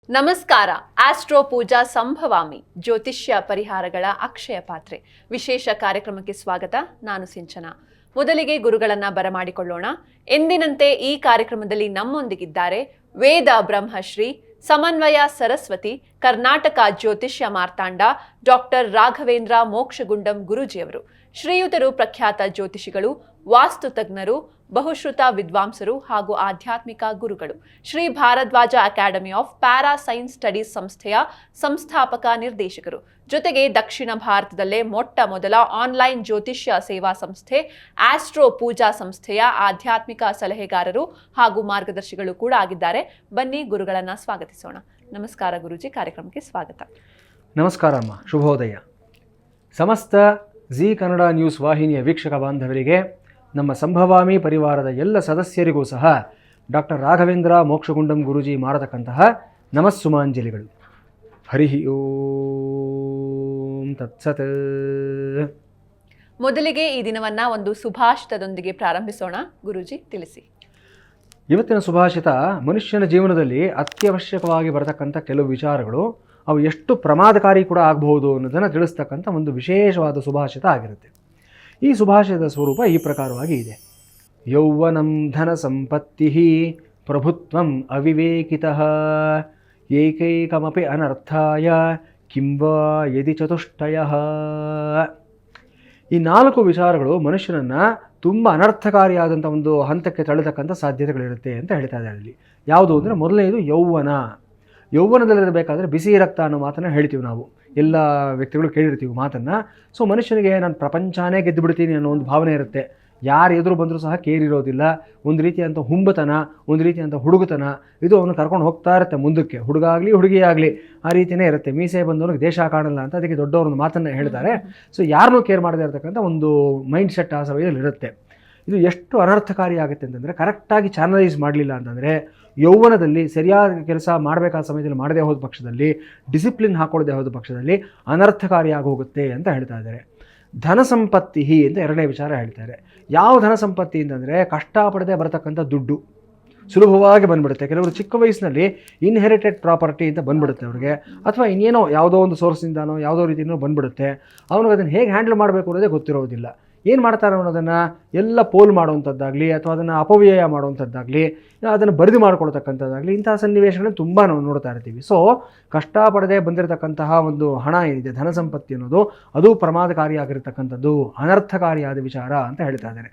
ನಮಸ್ಕಾರ. ಆಸ್ಟ್ರೋ ಪೂಜಾ ಸಂಭವಾಮಿ ಜ್ಯೋತಿಷ್ಯ ಪರಿಹಾರಗಳ ಅಕ್ಷಯ ಪಾತ್ರೆ ವಿಶೇಷ ಕಾರ್ಯಕ್ರಮಕ್ಕೆ ಸ್ವಾಗತ. ನಾನು ಸಿಂಚನ. ಮೊದಲಿಗೆ ಗುರುಗಳನ್ನ ಬರಮಾಡಿಕೊಳ್ಳೋಣ. ಎಂದಿನಂತೆ ಈ ಕಾರ್ಯಕ್ರಮದಲ್ಲಿ ನಮ್ಮೊಂದಿಗಿದ್ದಾರೆ ವೇದ ಬ್ರಹ್ಮಶ್ರೀ ಸಮನ್ವಯ ಸರಸ್ವತಿ ಕರ್ನಾಟಕ ಜ್ಯೋತಿಷ್ಯ ಮಾರ್ತಾಂಡ ಡಾಕ್ಟರ್ ರಾಘವೇಂದ್ರ ಮೋಕ್ಷಗುಂಡಂ ಗುರೂಜಿಯವರು. ಶ್ರೀಯುತರು ಪ್ರಖ್ಯಾತ ಜ್ಯೋತಿಷಿಗಳು, ವಾಸ್ತು ತಜ್ಞರು, ಬಹುಶ್ರುತ ವಿದ್ವಾಂಸರು ಹಾಗೂ ಆಧ್ಯಾತ್ಮಿಕ ಗುರುಗಳು. Shri Bharadwaj academy of para science studies ಸಂಸ್ಥೆಯ ಸಂಸ್ಥಾಪಕ ನಿರ್ದೇಶಕರು. ಜೊತೆಗೆ ದಕ್ಷಿಣ ಭಾರತದಲ್ಲೇ ಮೊಟ್ಟ ಮೊದಲ ಆನ್ಲೈನ್ ಜ್ಯೋತಿಷ್ಯ ಸೇವಾ ಸಂಸ್ಥೆ ಆಸ್ಟ್ರೋ ಪೂಜಾ ಸಂಸ್ಥೆಯ ಆಧ್ಯಾತ್ಮಿಕ ಸಲಹೆಗಾರರು ಹಾಗೂ ಮಾರ್ಗದರ್ಶಿಗಳು ಕೂಡ ಆಗಿದ್ದಾರೆ. ಬನ್ನಿ ಗುರುಗಳನ್ನ ಸ್ವಾಗತಿಸೋಣ. ನಮಸ್ಕಾರ ಗುರುಜಿ, ಕಾರ್ಯಕ್ರಮಕ್ಕೆ ಸ್ವಾಗತ. ನಮಸ್ಕಾರ ಅಮ್ಮ, ಶುಭೋದಯ. ಸಮಸ್ತ ಜೀ ಕನ್ನಡ ನ್ಯೂಸ್ ವಾಹಿನಿಯ ವೀಕ್ಷಕ ಬಾಂಧವರಿಗೆ, ನಮ್ಮ ಸಂಭವಾಮಿ ಪರಿವಾರದ ಎಲ್ಲ ಸದಸ್ಯರಿಗೂ ಸಹ ಡಾಕ್ಟರ್ ರಾಘವೇಂದ್ರ ಮೋಕ್ಷಗುಂಡಂ ಗುರೂಜಿ ಮಾಡತಕ್ಕಂತಹ ನಮಸ್ಸುಮಾಂಜಲಿಗಳು. ಹರಿ ಓಂ ತತ್ಸತ್. ಮೊದಲಿಗೆ ಈ ದಿನವನ್ನ ಒಂದು ಸುಭಾಷಿತದೊಂದಿಗೆ ಪ್ರಾರಂಭಿಸೋಣ. ಗುರೂಜಿ ತಿಳಿಸಿ. ಇವತ್ತಿನ ಸುಭಾಷಿತ ಮನುಷ್ಯನ ಜೀವನದಲ್ಲಿ ಅತ್ಯವಶ್ಯಕವಾಗಿ ಬರತಕ್ಕಂಥ ಕೆಲವು ವಿಚಾರಗಳು, ಅವು ಎಷ್ಟು ಪ್ರಮಾದಕಾರಿ ಕೂಡ ಆಗಬಹುದು ಅನ್ನೋದನ್ನು ತಿಳಿಸ್ತಕ್ಕಂಥ ಒಂದು ವಿಶೇಷವಾದ ಸುಭಾಷಿತ ಆಗಿರುತ್ತೆ. ಈ ಸುಭಾಷಿತದ ಸ್ವರೂಪ ಈ ಪ್ರಕಾರವಾಗಿ ಇದೆ. ಯೌವನಂ ಧನ ಸಂಪತ್ತಿ ಪ್ರಭುತ್ವಂ ಅವಿವೇಕಿತಃ ಏಕೈಕಮಪಿ ಅನರ್ಥಾಯ ಕಿಂವಾ ಯದಿ ಚತುಷ್ಟಯಃ. ಈ ನಾಲ್ಕು ವಿಚಾರಗಳು ಮನುಷ್ಯನನ್ನು ತುಂಬ ಅನರ್ಥಕಾರಿಯಾದಂಥ ಒಂದು ಹಂತಕ್ಕೆ ತಳ್ಳತಕ್ಕಂಥ ಸಾಧ್ಯತೆಗಳಿರುತ್ತೆ ಅಂತ ಹೇಳ್ತಾ ಇದ್ದಾರೆ ಇಲ್ಲಿ. ಯಾವುದು ಅಂದರೆ, ಮೊದಲನೇದು ಯೌವನ. ಯೌವನದಲ್ಲಿರಬೇಕಾದ್ರೆ ಬಿಸಿ ರಕ್ತ ಅನ್ನೋ ಮಾತನ್ನು ಹೇಳ್ತೀವಿ ನಾವು, ಎಲ್ಲ ವ್ಯಕ್ತಿಗಳು ಕೇಳಿರ್ತೀವಿ ಮಾತನ್ನು. ಸೊ ಮನುಷ್ಯನಿಗೆ ನಾನು ಪ್ರಪಂಚನೇ ಗೆದ್ದು ಬಿಡ್ತೀನಿ ಅನ್ನೋ ಒಂದು ಭಾವನೆ ಇರುತ್ತೆ. ಯಾರು ಎದುರು ಬಂದರೂ ಸಹ ಕೇರಿರೋದಿಲ್ಲ. ಒಂದು ರೀತಿಯಂಥ ಹುಂಬತನ, ಒಂದು ರೀತಿಯಂಥ ಹುಡುಗತನ, ಇದು ಅವನು ಕರ್ಕೊಂಡು ಹೋಗ್ತಾ ಇರುತ್ತೆ ಮುಂದಕ್ಕೆ. ಹುಡುಗ ಆಗಲಿ ಹುಡುಗಿಯಾಗಲಿ ಆ ರೀತಿಯೇ ಇರುತ್ತೆ. ಮೀಸೆ ಬಂದವನಿಗೆ ದೇಶ ಕಾಣಲ್ಲ ಅಂತ ಅದಕ್ಕೆ ದೊಡ್ಡವ್ರೊಂದು ಮಾತನ್ನು ಹೇಳ್ತಾರೆ. ಸೊ ಯಾರನ್ನೂ ಕೇರ್ ಮಾಡದೇ ಇರತಕ್ಕಂಥ ಒಂದು ಮೈಂಡ್ ಸೆಟ್ ಆ ಸಮಯದಲ್ಲಿ ಇರುತ್ತೆ. ಇದು ಎಷ್ಟು ಅನರ್ಥಕಾರಿ ಆಗುತ್ತೆ ಅಂತಂದರೆ, ಕರೆಕ್ಟಾಗಿ ಚಾನಲೈಸ್ ಮಾಡಲಿಲ್ಲ ಅಂತಂದರೆ, ಯೌವನದಲ್ಲಿ ಸರಿಯಾದ ಕೆಲಸ ಮಾಡಬೇಕಾದ ಸಮಯದಲ್ಲಿ ಮಾಡದೇ ಹೋದ ಪಕ್ಷದಲ್ಲಿ, ಡಿಸಿಪ್ಲಿನ್ ಹಾಕೊಳ್ಳದೆ ಹೋದ ಪಕ್ಷದಲ್ಲಿ ಅನರ್ಥಕಾರಿಯಾಗಿ ಹೋಗುತ್ತೆ ಅಂತ ಹೇಳ್ತಾ ಇದ್ದಾರೆ. ಧನ ಸಂಪತ್ತಿ ಅಂತ ಎರಡನೇ ವಿಚಾರ ಹೇಳ್ತಾರೆ. ಯಾವ ಧನ ಸಂಪತ್ತಿ ಅಂತಂದರೆ, ಕಷ್ಟಪಡದೆ ಬರತಕ್ಕಂಥ ದುಡ್ಡು ಸುಲಭವಾಗಿ ಬಂದ್ಬಿಡುತ್ತೆ. ಕೆಲವರು ಚಿಕ್ಕ ವಯಸ್ಸಿನಲ್ಲಿ ಇನ್ಹೆರಿಟೆಡ್ ಪ್ರಾಪರ್ಟಿ ಅಂತ ಬಂದ್ಬಿಡುತ್ತೆ ಅವ್ರಿಗೆ, ಅಥವಾ ಇನ್ನೇನೋ ಯಾವುದೋ ಒಂದು ಸೋರ್ಸಿಂದಾನೋ ಯಾವುದೋ ರೀತಿಯೋ ಬಂದ್ಬಿಡುತ್ತೆ. ಅವನಿಗೆ ಅದನ್ನು ಹೇಗೆ ಹ್ಯಾಂಡಲ್ ಮಾಡಬೇಕು ಅನ್ನೋದೇ ಗೊತ್ತಿರೋದಿಲ್ಲ. ಏನು ಮಾಡ್ತಾರೆ ಅನ್ನೋದನ್ನು ಎಲ್ಲ ಪೋಲ್ ಮಾಡುವಂಥದ್ದಾಗಲಿ ಅಥವಾ ಅದನ್ನು ಅಪವ್ಯಯ ಮಾಡುವಂಥದ್ದಾಗಲಿ, ಅದನ್ನು ಬರೆದು ಮಾಡಿಕೊಳ್ತಕ್ಕಂಥದ್ದಾಗಲಿ, ಇಂತಹ ಸನ್ನಿವೇಶಗಳನ್ನು ತುಂಬ ನಾವು ನೋಡ್ತಾ ಇರ್ತೀವಿ. ಸೊ ಕಷ್ಟಪಡದೆ ಬಂದಿರತಕ್ಕಂತಹ ಒಂದು ಹಣ ಏನಿದೆ, ಧನ ಸಂಪತ್ತಿ ಅನ್ನೋದು, ಅದು ಪ್ರಮಾದಕಾರಿಯಾಗಿರ್ತಕ್ಕಂಥದ್ದು, ಅನರ್ಥಕಾರಿಯಾದ ವಿಚಾರ ಅಂತ ಹೇಳ್ತಾ ಇದ್ದಾರೆ.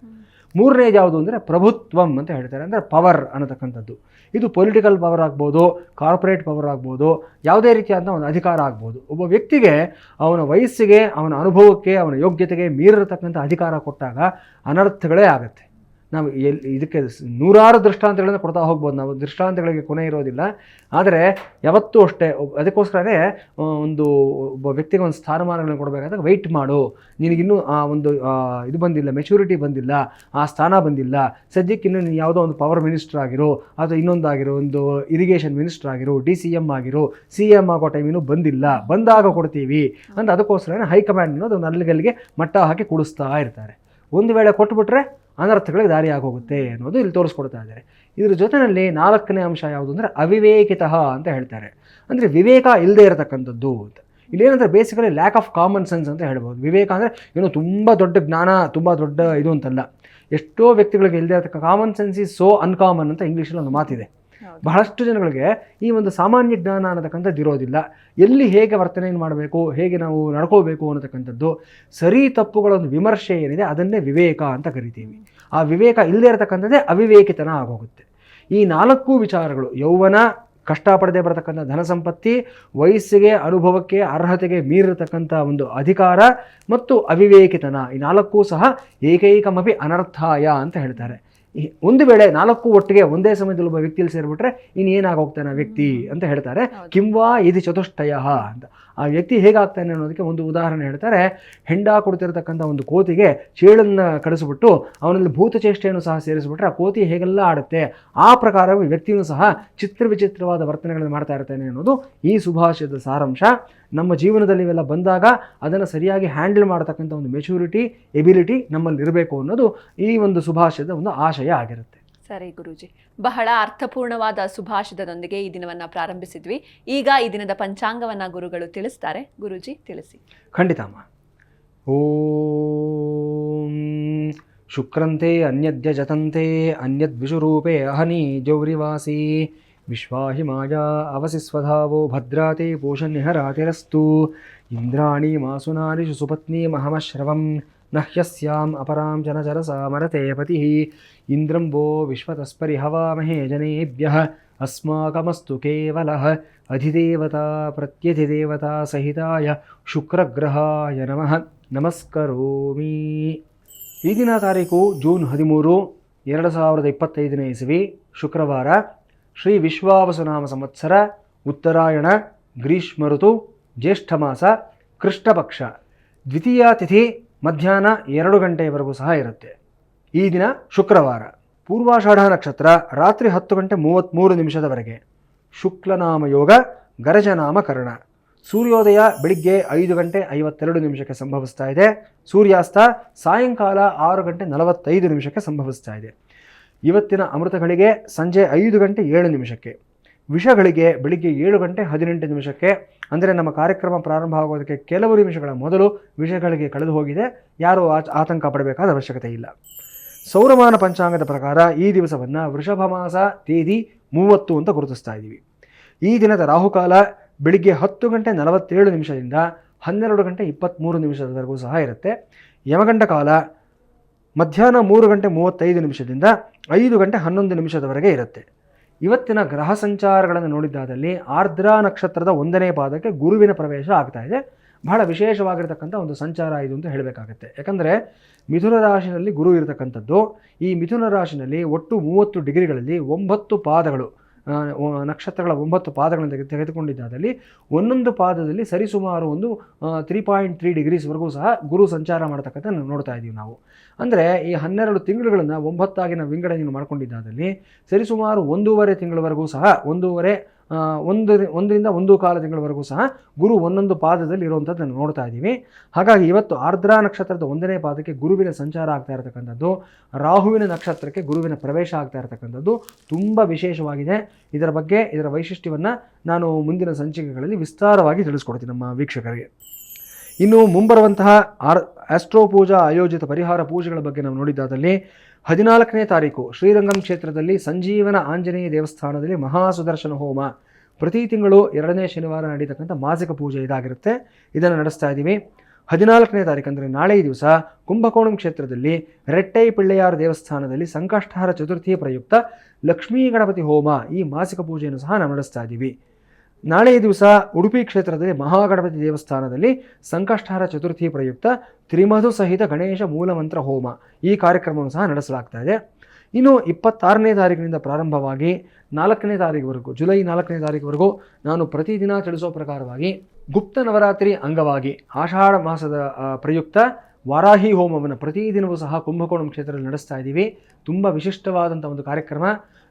ಮೂರನೇದು ಯಾವುದು ಅಂದರೆ ಪ್ರಭುತ್ವಂ ಅಂತ ಹೇಳ್ತಾರೆ. ಅಂದರೆ ಪವರ್ ಅನ್ನತಕ್ಕಂಥದ್ದು. ಇದು ಪೊಲಿಟಿಕಲ್ ಪವರ್ ಆಗ್ಬೋದು, ಕಾರ್ಪೊರೇಟ್ ಪವರ್ ಆಗ್ಬೋದು, ಯಾವುದೇ ರೀತಿಯಾದ ಒಂದು ಅಧಿಕಾರ ಆಗ್ಬೋದು. ಒಬ್ಬ ವ್ಯಕ್ತಿಗೆ ಅವನ ವಯಸ್ಸಿಗೆ, ಅವನ ಅನುಭವಕ್ಕೆ, ಅವನ ಯೋಗ್ಯತೆಗೆ ಮೀರಿರತಕ್ಕಂಥ ಅಧಿಕಾರ ಕೊಟ್ಟಾಗ ಅನರ್ಥಗಳೇ ಆಗುತ್ತೆ. ನಾವು ಇದಕ್ಕೆ ನೂರಾರು ದೃಷ್ಟಾಂತಗಳನ್ನು ಕೊಡ್ತಾ ಹೋಗ್ಬೋದು. ನಾವು ದೃಷ್ಟಾಂತಗಳಿಗೆ ಕೊನೆ ಇರೋದಿಲ್ಲ. ಆದರೆ ಯಾವತ್ತೂ ಅಷ್ಟೇ, ಅದಕ್ಕೋಸ್ಕರನೇ ಒಬ್ಬ ವ್ಯಕ್ತಿಗೆ ಒಂದು ಸ್ಥಾನಮಾನಗಳನ್ನು ಕೊಡಬೇಕಾದಾಗ ವೆಯ್ಟ್ ಮಾಡು, ನಿನಗಿನ್ನೂ ಆ ಒಂದು ಇದು ಬಂದಿಲ್ಲ, ಮೆಚುರಿಟಿ ಬಂದಿಲ್ಲ, ಆ ಸ್ಥಾನ ಬಂದಿಲ್ಲ, ಸದ್ಯಕ್ಕೆ ಇನ್ನೂ ನೀನು ಯಾವುದೋ ಒಂದು ಪವರ್ ಮಿನಿಸ್ಟರ್ ಆಗಿರೋ ಅಥವಾ ಇನ್ನೊಂದಾಗಿರೋ, ಒಂದು ಇರಿಗೇಷನ್ ಮಿನಿಸ್ಟರ್ ಆಗಿರೋ, DCM ಆಗಿರೋ, CM ಆಗೋ ಟೈಮ್ ಇನ್ನೂ ಬಂದಿಲ್ಲ, ಬಂದಾಗ ಕೊಡ್ತೀವಿ ಅಂತ ಅದಕ್ಕೋಸ್ಕರನೇ ಹೈಕಮಾಂಡ್ ಅನ್ನೋದು ಒಂದು ಅಲ್ಲಿಗಲ್ಲಿಗೆ ಮಟ್ಟ ಹಾಕಿ ಕೂಡಿಸ್ತಾ ಇರ್ತಾರೆ. ಒಂದು ವೇಳೆ ಕೊಟ್ಬಿಟ್ರೆ ಅನರ್ಥಗಳಿಗೆ ದಾರಿ ಆಗೋಗುತ್ತೆ ಅನ್ನೋದು ಇಲ್ಲಿ ತೋರಿಸ್ಕೊಡ್ತಾ ಇದ್ದಾರೆ. ಇದ್ರ ಜೊತೆಯಲ್ಲಿ ನಾಲ್ಕನೇ ಅಂಶ ಯಾವುದು ಅಂದರೆ ಅವಿವೇಕಿತಃ ಅಂತ ಹೇಳ್ತಾರೆ. ಅಂದರೆ ವಿವೇಕ ಇಲ್ಲದೆ ಇರತಕ್ಕಂಥದ್ದು ಅಂತ. ಇಲ್ಲೇನಂದರೆ basically lack of common sense ಅಂತ ಹೇಳ್ಬೋದು. ವಿವೇಕ ಅಂದರೆ ಏನೋ ತುಂಬ ದೊಡ್ಡ ಜ್ಞಾನ, ತುಂಬ ದೊಡ್ಡ ಇದು ಅಂತಲ್ಲ. ಎಷ್ಟೋ ವ್ಯಕ್ತಿಗಳಿಗೆ ಇಲ್ಲದೆ ಇರತಕ್ಕ common sense is so uncommon ಅಂತ ಇಂಗ್ಲೀಷಲ್ಲಿ ಒಂದು ಮಾತಿದೆ. ಬಹಳಷ್ಟು ಜನಗಳಿಗೆ ಈ ಒಂದು ಸಾಮಾನ್ಯ ಜ್ಞಾನ ಅನ್ನತಕ್ಕಂಥದ್ದು ಇರೋದಿಲ್ಲ. ಎಲ್ಲಿ ಹೇಗೆ ವರ್ತನೆಯನ್ನು ಮಾಡಬೇಕು, ಹೇಗೆ ನಾವು ನಡ್ಕೋಬೇಕು ಅನ್ನತಕ್ಕಂಥದ್ದು, ಸರಿ ತಪ್ಪುಗಳ ಒಂದು ವಿಮರ್ಶೆ ಏನಿದೆ ಅದನ್ನೇ ವಿವೇಕ ಅಂತ ಕರಿತೀವಿ. ಆ ವಿವೇಕ ಇಲ್ಲದೆ ಇರತಕ್ಕಂಥದ್ದೇ ಅವಿವೇಕಿತನ ಆಗೋಗುತ್ತೆ. ಈ ನಾಲ್ಕು ವಿಚಾರಗಳು, ಯೌವನ, ಕಷ್ಟಪಡದೆ ಬರತಕ್ಕಂಥ ಧನ ಸಂಪತ್ತಿ, ವಯಸ್ಸಿಗೆ, ಅನುಭವಕ್ಕೆ, ಅರ್ಹತೆಗೆ ಮೀರಿರತಕ್ಕಂಥ ಒಂದು ಅಧಿಕಾರ ಮತ್ತು ಅವಿವೇಕಿತನ, ಈ ನಾಲ್ಕೂ ಸಹ ಏಕೈಕಮಪಿ ಅನರ್ಥಾಯ ಅಂತ ಹೇಳ್ತಾರೆ. ಒಂದು ವೇಳೆ ನಾಲ್ಕು ಒಟ್ಟಿಗೆ ಒಂದೇ ಸಮಯದಲ್ಲಿ ಒಬ್ಬ ವ್ಯಕ್ತಿಯಲ್ಲಿ ಸೇರಿಬಿಟ್ರೆ ಇನ್ನೇನಾಗೋಗ್ತಾನೆ ಆ ವ್ಯಕ್ತಿ ಅಂತ ಹೇಳ್ತಾರೆ. ಕಿಂವಾ ಯದಿ ಚತುಷ್ಟಯ ಅಂತ. ಆ ವ್ಯಕ್ತಿ ಹೇಗಾಗ್ತಾನೆ ಅನ್ನೋದಕ್ಕೆ ಒಂದು ಉದಾಹರಣೆ ಹೇಳ್ತಾರೆ. ಹೆಂಡ ಕೊಡ್ತಿರತಕ್ಕಂಥ ಒಂದು ಕೋತಿಗೆ ಚೇಳನ್ನು ಕಡಿಸ್ಬಿಟ್ಟು ಅವನಲ್ಲಿ ಭೂತಚೇಷ್ಟೆಯನ್ನು ಸಹ ಸೇರಿಸ್ಬಿಟ್ರೆ ಆ ಕೋತಿ ಹೇಗೆಲ್ಲ ಆಡುತ್ತೆ, ಆ ಪ್ರಕಾರವೇ ವ್ಯಕ್ತಿಯೂ ಸಹ ವಿಚಿತ್ರವಾದ ವರ್ತನೆಗಳನ್ನು ಮಾಡ್ತಾ ಇರ್ತಾನೆ ಅನ್ನೋದು ಈ ಸುಭಾಷಿತದ ಸಾರಾಂಶ. ನಮ್ಮ ಜೀವನದಲ್ಲಿ ಇವೆಲ್ಲ ಬಂದಾಗ ಅದನ್ನು ಸರಿಯಾಗಿ ಹ್ಯಾಂಡಲ್ ಮಾಡತಕ್ಕಂಥ ಒಂದು ಮೆಚುರಿಟಿ, ಎಬಿಲಿಟಿ ನಮ್ಮಲ್ಲಿ ಇರಬೇಕು ಅನ್ನೋದು ಈ ಒಂದು ಸುಭಾಷಿತದ ಒಂದು ಆಶಯ ಆಗಿರುತ್ತೆ. ಸರಿ ಗುರೂಜಿ, ಬಹಳ ಅರ್ಥಪೂರ್ಣವಾದ ಸುಭಾಷಿತದೊಂದಿಗೆ ಈ ದಿನವನ್ನ ಪ್ರಾರಂಭಿಸಿದ್ವಿ. ಈಗ ಈ ದಿನದ ಪಂಚಾಂಗವನ್ನ ಗುರುಗಳು ತಿಳಿಸ್ತಾರೆ. ಗುರೂಜಿ ತಿಳಿಸಿ. ಖಂಡಿತ ಅಮ್ಮ. ಓಂ ಶುಕ್ರಂತೆ ಅನ್ಯದ್ಯ ಜತಂತೆ ಅನ್ಯದ್ವಿಷುರೂಪೇ ಅಹನಿ ಜೌರಿವಾಸಿ ವಿಶ್ವಾಹಿ ಮಾಯಾ ಅವಸಿ ಸ್ವಧಾವೋ ಭದ್ರಾತೆ ಪೋಷನ್ಯಹರಾತಿರಸ್ತು ಇಂದ್ರಾಣಿ ಮಾಸುನಾನಿ ಸುಪತ್ನಿ ಮಹಮಶ್ರವಂ ನಹ್ಯಸ್ಯಾಂ ಅಪರಾಂ ಜನಚರಸಾ ಮರತೆ ಪತಿಃ ಇಂದ್ರಂ ವೋ ವಿಶ್ವತಸ್ಪರಿ ಹವಾಮಹೇ ಜನೇಭ್ಯಃ ಅಸ್ಮಾಕಮಸ್ತು ಕೇವಲಃ ಅಧಿದೇವತಾ ಪ್ರತ್ಯಧಿದೇವತಾ ಸಹಿತಾಯ ಶುಕ್ರಗ್ರಹಾಯ ನಮಃ ನಮಸ್ಕರೋಮಿ. ಈ ದಿನ ತಾರೀಕು ಜೂನ್ 13, 2025 ಇಸವಿ ಶುಕ್ರವಾರ. ಶ್ರೀ ವಿಶ್ವಾವಸುನಾಮ ಸಂವತ್ಸರ, ಉತ್ತರಾಯಣ, ಗ್ರೀಷ್ಮ ಋತು, ಜ್ಯೇಷ್ಠ ಮಾಸ, ಕೃಷ್ಣ ಪಕ್ಷ, ದ್ವಿತೀಯ ತಿಥಿ ಮಧ್ಯಾಹ್ನ 2 ಗಂಟೆಯವರೆಗೂ ಸಹ ಇರುತ್ತೆ. ಈ ದಿನ ಶುಕ್ರವಾರ. ಪೂರ್ವಾಷಾಢ ನಕ್ಷತ್ರ ರಾತ್ರಿ 10:33 ಶುಕ್ಲನಾಮ ಯೋಗ, ಗರಜನಾಮ ಕರ್ಣ. ಸೂರ್ಯೋದಯ ಬೆಳಿಗ್ಗೆ 5:52 ಸಂಭವಿಸ್ತಾ ಇದೆ. ಸೂರ್ಯಾಸ್ತ ಸಾಯಂಕಾಲ 6:45 ಸಂಭವಿಸ್ತಾ ಇದೆ. ಇವತ್ತಿನ ಅಮೃತಗಳಿಗೆ ಸಂಜೆ 5:07 ವಿಷಗಳಿಗೆ ಬೆಳಿಗ್ಗೆ 7:18 ಅಂದರೆ ನಮ್ಮ ಕಾರ್ಯಕ್ರಮ ಪ್ರಾರಂಭ ಆಗೋದಕ್ಕೆ ಕೆಲವು ನಿಮಿಷಗಳ ಮೊದಲು ವಿಷಯಗಳಿಗೆ ಕಳೆದು ಹೋಗಿದೆ. ಯಾರೂ ಆತಂಕ ಪಡಬೇಕಾದ ಅವಶ್ಯಕತೆ ಇಲ್ಲ. ಸೌರಮಾನ ಪಂಚಾಂಗದ ಪ್ರಕಾರ ಈ ದಿವಸವನ್ನು ವೃಷಭ ಮಾಸ ತೇದಿ 30 ಅಂತ ಗುರುತಿಸ್ತಾ ಇದ್ದೀವಿ. ಈ ದಿನದ ರಾಹುಕಾಲ ಬೆಳಿಗ್ಗೆ 10:47 12:23 ಸಹ ಇರುತ್ತೆ. ಯಮಗಂಡ ಕಾಲ ಮಧ್ಯಾಹ್ನ 3:35 5:11 ಇರುತ್ತೆ. ಇವತ್ತಿನ ಗ್ರಹ ಸಂಚಾರಗಳನ್ನು ನೋಡಿದ್ದಾದಲ್ಲಿ ಆರ್ದ್ರ ನಕ್ಷತ್ರದ 1ನೇ ಪಾದಕ್ಕೆ ಗುರುವಿನ ಪ್ರವೇಶ ಆಗ್ತಾ ಇದೆ. ಬಹಳ ವಿಶೇಷವಾಗಿರ್ತಕ್ಕಂಥ ಒಂದು ಸಂಚಾರ ಇದು ಅಂತ ಹೇಳಬೇಕಾಗುತ್ತೆ. ಯಾಕಂದರೆ ಮಿಥುನ ರಾಶಿನಲ್ಲಿ ಗುರು ಇರತಕ್ಕಂಥದ್ದು. ಈ ಮಿಥುನ ರಾಶಿನಲ್ಲಿ ಒಟ್ಟು 30 ಡಿಗ್ರಿಗಳಲ್ಲಿ 9 ಪಾದಗಳು, ನಕ್ಷತ್ರಗಳ 9 ಪಾದಗಳನ್ನು ತೆಗೆದುಕೊಂಡಿದ್ದಾದಲ್ಲಿ ಒಂದೊಂದು ಪಾದದಲ್ಲಿ ಸರಿಸುಮಾರು ಒಂದು 3.3 ಡಿಗ್ರೀಸ್ವರೆಗೂ ಸಹ ಗುರು ಸಂಚಾರ ಮಾಡತಕ್ಕಂಥ ನೋಡ್ತಾ ಇದ್ದೀವಿ ನಾವು. ಅಂದರೆ ಈ 12 ತಿಂಗಳುಗಳನ್ನು 9 ನಾವು ವಿಂಗಡಣೆ ಮಾಡ್ಕೊಂಡಿದ್ದಾದಲ್ಲಿ ಸರಿಸುಮಾರು 1.5 ತಿಂಗಳವರೆಗೂ ಸಹ 1.5 ತಿಂಗಳವರೆಗೂ ಸಹ ಗುರು ಒಂದೊಂದು ಪಾದದಲ್ಲಿ ಇರುವಂಥದ್ದನ್ನು ನೋಡ್ತಾ ಇದ್ದೀವಿ. ಹಾಗಾಗಿ ಇವತ್ತು ಆರ್ದ್ರ ನಕ್ಷತ್ರದ 1ನೇ ಪಾದಕ್ಕೆ ಗುರುವಿನ ಸಂಚಾರ ಆಗ್ತಾ ಇರತಕ್ಕಂಥದ್ದು, ರಾಹುವಿನ ನಕ್ಷತ್ರಕ್ಕೆ ಗುರುವಿನ ಪ್ರವೇಶ ಆಗ್ತಾ ಇರತಕ್ಕಂಥದ್ದು ತುಂಬ ವಿಶೇಷವಾಗಿದೆ. ಇದರ ಬಗ್ಗೆ ಇದರ ವೈಶಿಷ್ಟ್ಯವನ್ನು ನಾನು ಮುಂದಿನ ಸಂಚಿಕೆಗಳಲ್ಲಿ ವಿಸ್ತಾರವಾಗಿ ತಿಳಿಸ್ಕೊಡ್ತೀನಿ ನಮ್ಮ ವೀಕ್ಷಕರಿಗೆ. ಇನ್ನು ಮುಂಬರುವಂತಹ ಆಸ್ಟ್ರೋ ಪೂಜಾ ಆಯೋಜಿತ ಪರಿಹಾರ ಪೂಜೆಗಳ ಬಗ್ಗೆ ನಾವು ನೋಡಿದ್ದಾದಲ್ಲಿ 14ನೇ ತಾರೀಕು ಶ್ರೀರಂಗಂ ಕ್ಷೇತ್ರದಲ್ಲಿ ಸಂಜೀವನ ಆಂಜನೇಯ ದೇವಸ್ಥಾನದಲ್ಲಿ ಮಹಾಸುದರ್ಶನ ಹೋಮ, ಪ್ರತಿ ತಿಂಗಳು 2ನೇ ಶನಿವಾರ ನಡೀತಕ್ಕಂಥ ಮಾಸಿಕ ಪೂಜೆ ಇದಾಗಿರುತ್ತೆ. ಇದನ್ನು ನಡೆಸ್ತಾ ಇದ್ದೀವಿ. 14ನೇ ತಾರೀಕು ಅಂದರೆ ನಾಳೆ ಈ ದಿವಸ ಕುಂಭಕೋಣಂ ಕ್ಷೇತ್ರದಲ್ಲಿ ರೆಟ್ಟೈ ಪಿಳ್ಳೆಯಾರ್ ದೇವಸ್ಥಾನದಲ್ಲಿ ಸಂಕಷ್ಟಹಾರ ಚತುರ್ಥಿ ಪ್ರಯುಕ್ತ ಲಕ್ಷ್ಮೀ ಗಣಪತಿ ಹೋಮ, ಈ ಮಾಸಿಕ ಪೂಜೆಯನ್ನು ಸಹ ನಾವು ನಡೆಸ್ತಾ ಇದ್ದೀವಿ. ನಾಳೆ ದಿವಸ ಉಡುಪಿ ಕ್ಷೇತ್ರದಲ್ಲಿ ಮಹಾಗಣಪತಿ ದೇವಸ್ಥಾನದಲ್ಲಿ ಸಂಕಷ್ಟಹಾರ ಚತುರ್ಥಿ ಪ್ರಯುಕ್ತ ತ್ರಿಮಧು ಸಹಿತ ಗಣೇಶ ಮೂಲಮಂತ್ರ ಹೋಮ, ಈ ಕಾರ್ಯಕ್ರಮವನ್ನು ಸಹ ನಡೆಸಲಾಗ್ತಾ ಇದೆ. ಇನ್ನು 26ನೇ ತಾರೀಕಿನಿಂದ ಪ್ರಾರಂಭವಾಗಿ 4ನೇ ತಾರೀಕುವರೆಗೂ, ಜುಲೈ 4ನೇ ತಾರೀಕುವರೆಗೂ ನಾನು ಪ್ರತಿದಿನ ತಿಳಿಸೋ ಪ್ರಕಾರವಾಗಿ ಗುಪ್ತ ನವರಾತ್ರಿ ಅಂಗವಾಗಿ ಆಷಾಢ ಮಾಸದ ಪ್ರಯುಕ್ತ ವಾರಾಹಿ ಹೋಮವನ್ನು ಪ್ರತಿದಿನವೂ ಸಹ ಕುಂಭಕೋಣಂ ಕ್ಷೇತ್ರದಲ್ಲಿ ನಡೆಸ್ತಾ ಇದ್ದೀವಿ. ತುಂಬ ವಿಶಿಷ್ಟವಾದಂಥ ಒಂದು ಕಾರ್ಯಕ್ರಮ.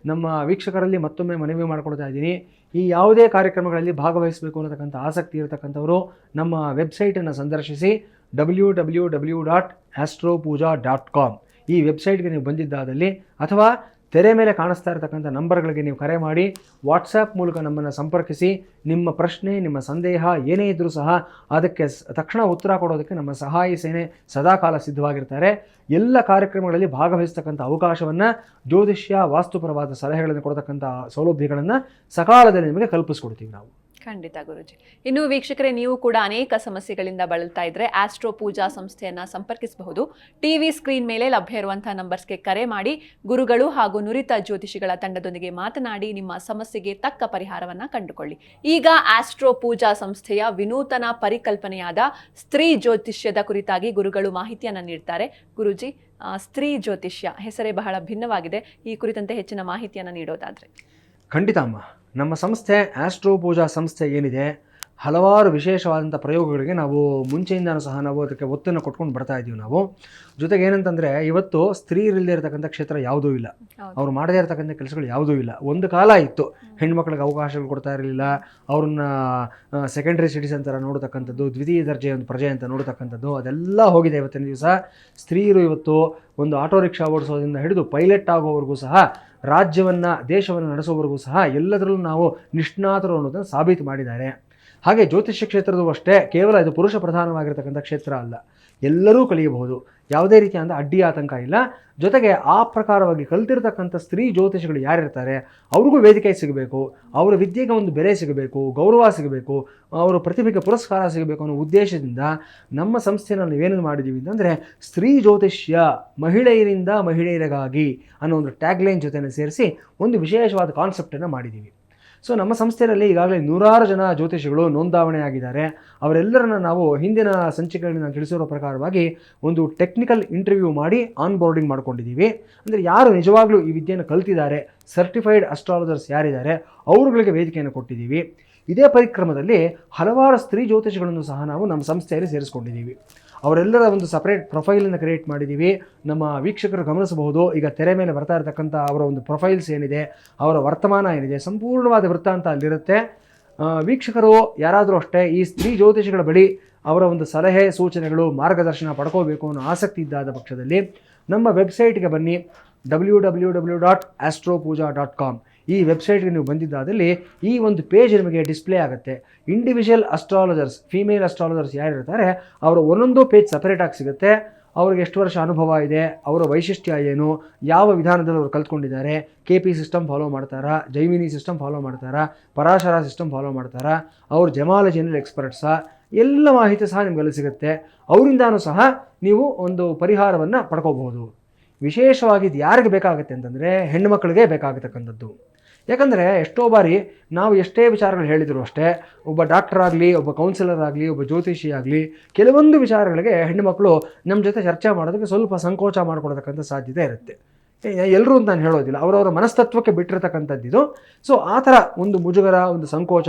ನಮ್ಮ ವೀಕ್ಷಕರಲ್ಲಿ ಮತ್ತೊಮ್ಮೆ ಮನವಿ ಮಾಡಿಕೊಡ್ತಾ ಇದ್ದೀನಿ, ಈ ಯಾವುದೇ ಕಾರ್ಯಕ್ರಮಗಳಲ್ಲಿ ಭಾಗವಹಿಸಬೇಕು ಅನ್ನತಕ್ಕಂಥ ಆಸಕ್ತಿ ಇರತಕ್ಕಂಥವರು ನಮ್ಮ ವೆಬ್ಸೈಟನ್ನು ಸಂದರ್ಶಿಸಿ www.astropuja.com ಈ ವೆಬ್ಸೈಟ್ಗೆ ನೀವು ಬಂದಿದ್ದಾದಲ್ಲಿ ಅಥವಾ ತೆರೆ ಮೇಲೆ ಕಾಣಿಸ್ತಾ ಇರತಕ್ಕಂಥ ನಂಬರ್ಗಳಿಗೆ ನೀವು ಕರೆ ಮಾಡಿ ವಾಟ್ಸಾಪ್ ಮೂಲಕ ನಮ್ಮನ್ನು ಸಂಪರ್ಕಿಸಿ ನಿಮ್ಮ ಪ್ರಶ್ನೆ, ನಿಮ್ಮ ಸಂದೇಹ ಏನೇ ಇದ್ದರೂ ಸಹ ಅದಕ್ಕೆ ತಕ್ಷಣ ಉತ್ತರ ಕೊಡೋದಕ್ಕೆ ನಮ್ಮ ಸಹಾಯಿ ಸೇನೆ ಸದಾಕಾಲ ಸಿದ್ಧವಾಗಿರ್ತಾರೆ. ಎಲ್ಲ ಕಾರ್ಯಕ್ರಮಗಳಲ್ಲಿ ಭಾಗವಹಿಸ್ತಕ್ಕಂಥ ಅವಕಾಶವನ್ನು, ಜ್ಯೋತಿಷ್ಯ ವಾಸ್ತುಪರವಾದ ಸಲಹೆಗಳನ್ನು ಕೊಡತಕ್ಕಂಥ ಸೌಲಭ್ಯಗಳನ್ನು ಸಕಾಲದಲ್ಲಿ ನಿಮಗೆ ಕಲ್ಪಿಸ್ಕೊಡ್ತೀವಿ ನಾವು. ಖಂಡಿತ ಗುರುಜಿ. ಇನ್ನು ವೀಕ್ಷಕರೇ, ನೀವು ಕೂಡ ಅನೇಕ ಸಮಸ್ಯೆಗಳಿಂದ ಬಳಲ್ತಾ ಇದ್ರೆ ಆಸ್ಟ್ರೋ ಪೂಜಾ ಸಂಸ್ಥೆಯನ್ನ ಸಂಪರ್ಕಿಸಬಹುದು. ಟಿವಿ ಸ್ಕ್ರೀನ್ ಮೇಲೆ ಲಭ್ಯ ಇರುವಂತಹ ನಂಬರ್ಸ್ಗೆ ಕರೆ ಮಾಡಿ ಗುರುಗಳು ಹಾಗೂ ನುರಿತ ಜ್ಯೋತಿಷಿಗಳ ತಂಡದೊಂದಿಗೆ ಮಾತನಾಡಿ ನಿಮ್ಮ ಸಮಸ್ಯೆಗೆ ತಕ್ಕ ಪರಿಹಾರವನ್ನ ಕಂಡುಕೊಳ್ಳಿ. ಈಗ ಆಸ್ಟ್ರೋ ಪೂಜಾ ಸಂಸ್ಥೆಯ ವಿನೂತನ ಪರಿಕಲ್ಪನೆಯಾದ ಸ್ತ್ರೀ ಜ್ಯೋತಿಷ್ಯದ ಕುರಿತಾಗಿ ಗುರುಗಳು ಮಾಹಿತಿಯನ್ನ ನೀಡ್ತಾರೆ. ಗುರುಜಿ, ಸ್ತ್ರೀ ಜ್ಯೋತಿಷ್ಯ ಹೆಸರೇ ಬಹಳ ಭಿನ್ನವಾಗಿದೆ. ಈ ಕುರಿತಂತೆ ಹೆಚ್ಚಿನ ಮಾಹಿತಿಯನ್ನು ನೀಡೋದಾದ್ರೆ. ಖಂಡಿತ ಅಮ್ಮ. ನಮ್ಮ ಸಂಸ್ಥೆ ಆಸ್ಟ್ರೋ ಪೂಜಾ ಸಂಸ್ಥೆ ಏನಿದೆ, ಹಲವಾರು ವಿಶೇಷವಾದಂಥ ಪ್ರಯೋಗಗಳಿಗೆ ನಾವು ಮುಂಚೆಯಿಂದನೂ ಸಹ ನಾವು ಅದಕ್ಕೆ ಒತ್ತನ್ನು ಕೊಟ್ಕೊಂಡು ಬರ್ತಾ ಇದ್ದೀವಿ ನಾವು. ಜೊತೆಗೆ ಏನಂತಂದರೆ ಇವತ್ತು ಸ್ತ್ರೀಯರಿಲ್ಲದೆ ಇರತಕ್ಕಂಥ ಕ್ಷೇತ್ರ ಯಾವುದೂ ಇಲ್ಲ, ಅವ್ರು ಮಾಡದೇ ಇರತಕ್ಕಂಥ ಕೆಲಸಗಳು ಯಾವುದೂ ಇಲ್ಲ. ಒಂದು ಕಾಲ ಇತ್ತು, ಹೆಣ್ಮಕ್ಳಿಗೆ ಅವಕಾಶಗಳು ಕೊಡ್ತಾ ಇರಲಿಲ್ಲ, ಅವ್ರನ್ನ ಸೆಕೆಂಡ್ರಿ ಸಿಟಿಸನ್ ಥರ ನೋಡ್ತಕ್ಕಂಥದ್ದು, ದ್ವಿತೀಯ ದರ್ಜೆ ಒಂದು ಪ್ರಜೆ ಅಂತ ನೋಡ್ತಕ್ಕಂಥದ್ದು, ಅದೆಲ್ಲ ಹೋಗಿದೆ. ಇವತ್ತಿನ ದಿವಸ ಸ್ತ್ರೀಯರು ಇವತ್ತು ಒಂದು ಆಟೋ ರಿಕ್ಷಾ ಓಡಿಸೋದ್ರಿಂದ ಹಿಡಿದು ಪೈಲಟ್ ಆಗೋವರೆಗೂ ಸಹ ರಾಜ್ಯವನ್ನು ದೇಶವನ್ನು ನಡೆಸುವವರೆಗೂ ಸಹ ಎಲ್ಲದರಲ್ಲೂ ನಾವು ನಿಷ್ಣಾತರು ಅನ್ನೋದನ್ನು ಸಾಬೀತು ಮಾಡಿದ್ದಾರೆ. ಹಾಗೆ ಜ್ಯೋತಿಷ್ಯ ಕ್ಷೇತ್ರದೂ ಅಷ್ಟೇ ಕೇವಲ ಇದು ಪುರುಷ ಪ್ರಧಾನವಾಗಿರ್ತಕ್ಕಂಥ ಕ್ಷೇತ್ರ ಅಲ್ಲ, ಎಲ್ಲರೂ ಕಲಿಯಬಹುದು, ಯಾವುದೇ ರೀತಿಯಾದ ಅಡ್ಡಿ ಆತಂಕ ಇಲ್ಲ. ಜೊತೆಗೆ ಆ ಪ್ರಕಾರವಾಗಿ ಕಲ್ತಿರ್ತಕ್ಕಂಥ ಸ್ತ್ರೀ ಜ್ಯೋತಿಷಿಗಳು ಯಾರಿರ್ತಾರೆ ಅವ್ರಿಗೂ ವೇದಿಕೆ ಸಿಗಬೇಕು, ಅವರ ವಿದ್ಯೆಗೆ ಒಂದು ಬೆಲೆ ಸಿಗಬೇಕು, ಗೌರವ ಸಿಗಬೇಕು, ಅವರ ಪ್ರತಿಭೆಗೆ ಪುರಸ್ಕಾರ ಸಿಗಬೇಕು ಅನ್ನೋ ಉದ್ದೇಶದಿಂದ ನಮ್ಮ ಸಂಸ್ಥೆಯನ್ನು ನಾವೇನು ಮಾಡಿದ್ದೀವಿ ಅಂತಂದರೆ ಸ್ತ್ರೀ ಜ್ಯೋತಿಷ್ಯ ಮಹಿಳೆಯರಿಂದ ಮಹಿಳೆಯರಿಗಾಗಿ ಅನ್ನೋ ಒಂದು ಟ್ಯಾಗ್ಲೈನ್ ಜೊತೆನೇ ಸೇರಿಸಿ ಒಂದು ವಿಶೇಷವಾದ ಕಾನ್ಸೆಪ್ಟನ್ನು ಮಾಡಿದ್ದೀವಿ. ಸೊ ನಮ್ಮ ಸಂಸ್ಥೆಯಲ್ಲಿ ಈಗಾಗಲೇ 100 ಜನ ಜ್ಯೋತಿಷಿಗಳು ನೋಂದಾವಣೆ ಆಗಿದ್ದಾರೆ. ಅವರೆಲ್ಲರನ್ನ ನಾವು ಹಿಂದಿನ ಸಂಚಿಕೆಗಳಲ್ಲಿ ನಾನು ತಿಳಿಸಿರೋ ಪ್ರಕಾರವಾಗಿ ಒಂದು ಟೆಕ್ನಿಕಲ್ ಇಂಟರ್ವ್ಯೂ ಮಾಡಿ ಆನ್ ಬೋರ್ಡಿಂಗ್ ಮಾಡ್ಕೊಂಡಿದ್ದೀವಿ. ಅಂದರೆ ಯಾರು ನಿಜವಾಗ್ಲೂ ಈ ವಿದ್ಯೆಯನ್ನು ಕಲ್ತಿದ್ದಾರೆ, ಸರ್ಟಿಫೈಡ್ ಅಸ್ಟ್ರಾಲಜರ್ಸ್ ಯಾರಿದ್ದಾರೆ ಅವ್ರುಗಳಿಗೆ ವೇದಿಕೆಯನ್ನು ಕೊಟ್ಟಿದ್ದೀವಿ. ಇದೇ ಪರಿಕ್ರಮದಲ್ಲಿ ಹಲವಾರು ಸ್ತ್ರೀ ಜ್ಯೋತಿಷಿಗಳನ್ನು ಸಹ ನಾವು ನಮ್ಮ ಸಂಸ್ಥೆಯಲ್ಲಿ ಸೇರಿಸ್ಕೊಂಡಿದ್ದೀವಿ. ಅವರೆಲ್ಲರ ಒಂದು ಸಪ್ರೇಟ್ ಪ್ರೊಫೈಲನ್ನು ಕ್ರಿಯೇಟ್ ಮಾಡಿದ್ದೀವಿ. ನಮ್ಮ ವೀಕ್ಷಕರು ಗಮನಿಸಬಹುದು, ಈಗ ತೆರೆ ಮೇಲೆ ಬರ್ತಾ ಇರತಕ್ಕಂಥ ಅವರ ಒಂದು ಪ್ರೊಫೈಲ್ಸ್ ಏನಿದೆ, ಅವರ ವರ್ತಮಾನ ಏನಿದೆ, ಸಂಪೂರ್ಣವಾದ ವೃತ್ತಾಂತ ಅಲ್ಲಿರುತ್ತೆ. ವೀಕ್ಷಕರು ಯಾರಾದರೂ ಅಷ್ಟೇ ಈ ಸ್ತ್ರೀ ಜ್ಯೋತಿಷಿಗಳ ಬಳಿ ಅವರ ಒಂದು ಸಲಹೆ ಸೂಚನೆಗಳು ಮಾರ್ಗದರ್ಶನ ಪಡ್ಕೋಬೇಕು ಅನ್ನೋ ಆಸಕ್ತಿ ಇದ್ದಾದ ಪಕ್ಷದಲ್ಲಿ ನಮ್ಮ ವೆಬ್ಸೈಟ್ಗೆ ಬನ್ನಿ, www.astropuja.com. ಈ ವೆಬ್ಸೈಟ್ಗೆ ನೀವು ಬಂದಿದ್ದಾದಲ್ಲಿ ಈ ಒಂದು ಪೇಜ್ ನಿಮಗೆ ಡಿಸ್ಪ್ಲೇ ಆಗುತ್ತೆ. ಇಂಡಿವಿಜುವಲ್ ಅಸ್ಟ್ರಾಲಜರ್ಸ್, ಫೀಮೇಲ್ ಅಸ್ಟ್ರಾಲಜರ್ಸ್ ಯಾರಿರ್ತಾರೆ ಅವರ ಒಂದೊಂದು ಪೇಜ್ ಸಪರೇಟಾಗಿ ಸಿಗುತ್ತೆ. ಅವ್ರಿಗೆ ಎಷ್ಟು ವರ್ಷ ಅನುಭವ ಇದೆ, ಅವರ ವೈಶಿಷ್ಟ್ಯ ಏನು, ಯಾವ ವಿಧಾನದಲ್ಲಿ ಅವರು ಕಲ್ತ್ಕೊಂಡಿದ್ದಾರೆ, KP ಸಿಸ್ಟಮ್ ಫಾಲೋ ಮಾಡ್ತಾರಾ, ಜೈಮಿನಿ ಸಿಸ್ಟಮ್ ಫಾಲೋ ಮಾಡ್ತಾರಾ, ಪರಾಶರ ಸಿಸ್ಟಮ್ ಫಾಲೋ ಮಾಡ್ತಾರಾ, ಅವ್ರ ಜಮಾಲಜಿನಲ್ಲಿ ಎಕ್ಸ್ಪರ್ಟ್ಸಾ, ಎಲ್ಲ ಮಾಹಿತಿ ಸಹ ನಿಮಗೆಲ್ಲ ಸಿಗುತ್ತೆ. ಅವರಿಂದಾನೂ ಸಹ ನೀವು ಒಂದು ಪರಿಹಾರವನ್ನು ಪಡ್ಕೋಬಹುದು. ವಿಶೇಷವಾಗಿ ಇದು ಯಾರಿಗೆ ಬೇಕಾಗುತ್ತೆ ಅಂತಂದರೆ ಹೆಣ್ಣು ಮಕ್ಕಳಿಗೆ ಬೇಕಾಗತಕ್ಕಂಥದ್ದು. ಯಾಕಂದರೆ ಎಷ್ಟೋ ಬಾರಿ ನಾವು ಎಷ್ಟೇ ವಿಚಾರಗಳು ಹೇಳಿದರೂ ಅಷ್ಟೇ, ಒಬ್ಬ ಡಾಕ್ಟರ್ ಆಗಲಿ, ಒಬ್ಬ ಕೌನ್ಸಿಲರ್ ಆಗಲಿ, ಒಬ್ಬ ಜ್ಯೋತಿಷಿ ಆಗಲಿ, ಕೆಲವೊಂದು ವಿಚಾರಗಳಿಗೆ ಹೆಣ್ಣು ಮಕ್ಕಳು ನಮ್ಮ ಜೊತೆ ಚರ್ಚೆ ಮಾಡೋದಕ್ಕೆ ಸ್ವಲ್ಪ ಸಂಕೋಚ ಮಾಡ್ಕೊಳ್ತಕ್ಕಂಥ ಸಾಧ್ಯತೆ ಇರುತ್ತೆ. ಎಲ್ಲರೂ ಅಂತ ನಾನು ಹೇಳೋದಿಲ್ಲ, ಅವರವರ ಮನಸ್ತತ್ವಕ್ಕೆ ಬಿಟ್ಟಿರ್ತಕ್ಕಂಥದ್ದಿದು. ಸೊ ಆ ಥರ ಒಂದು ಮುಜುಗರ, ಒಂದು ಸಂಕೋಚ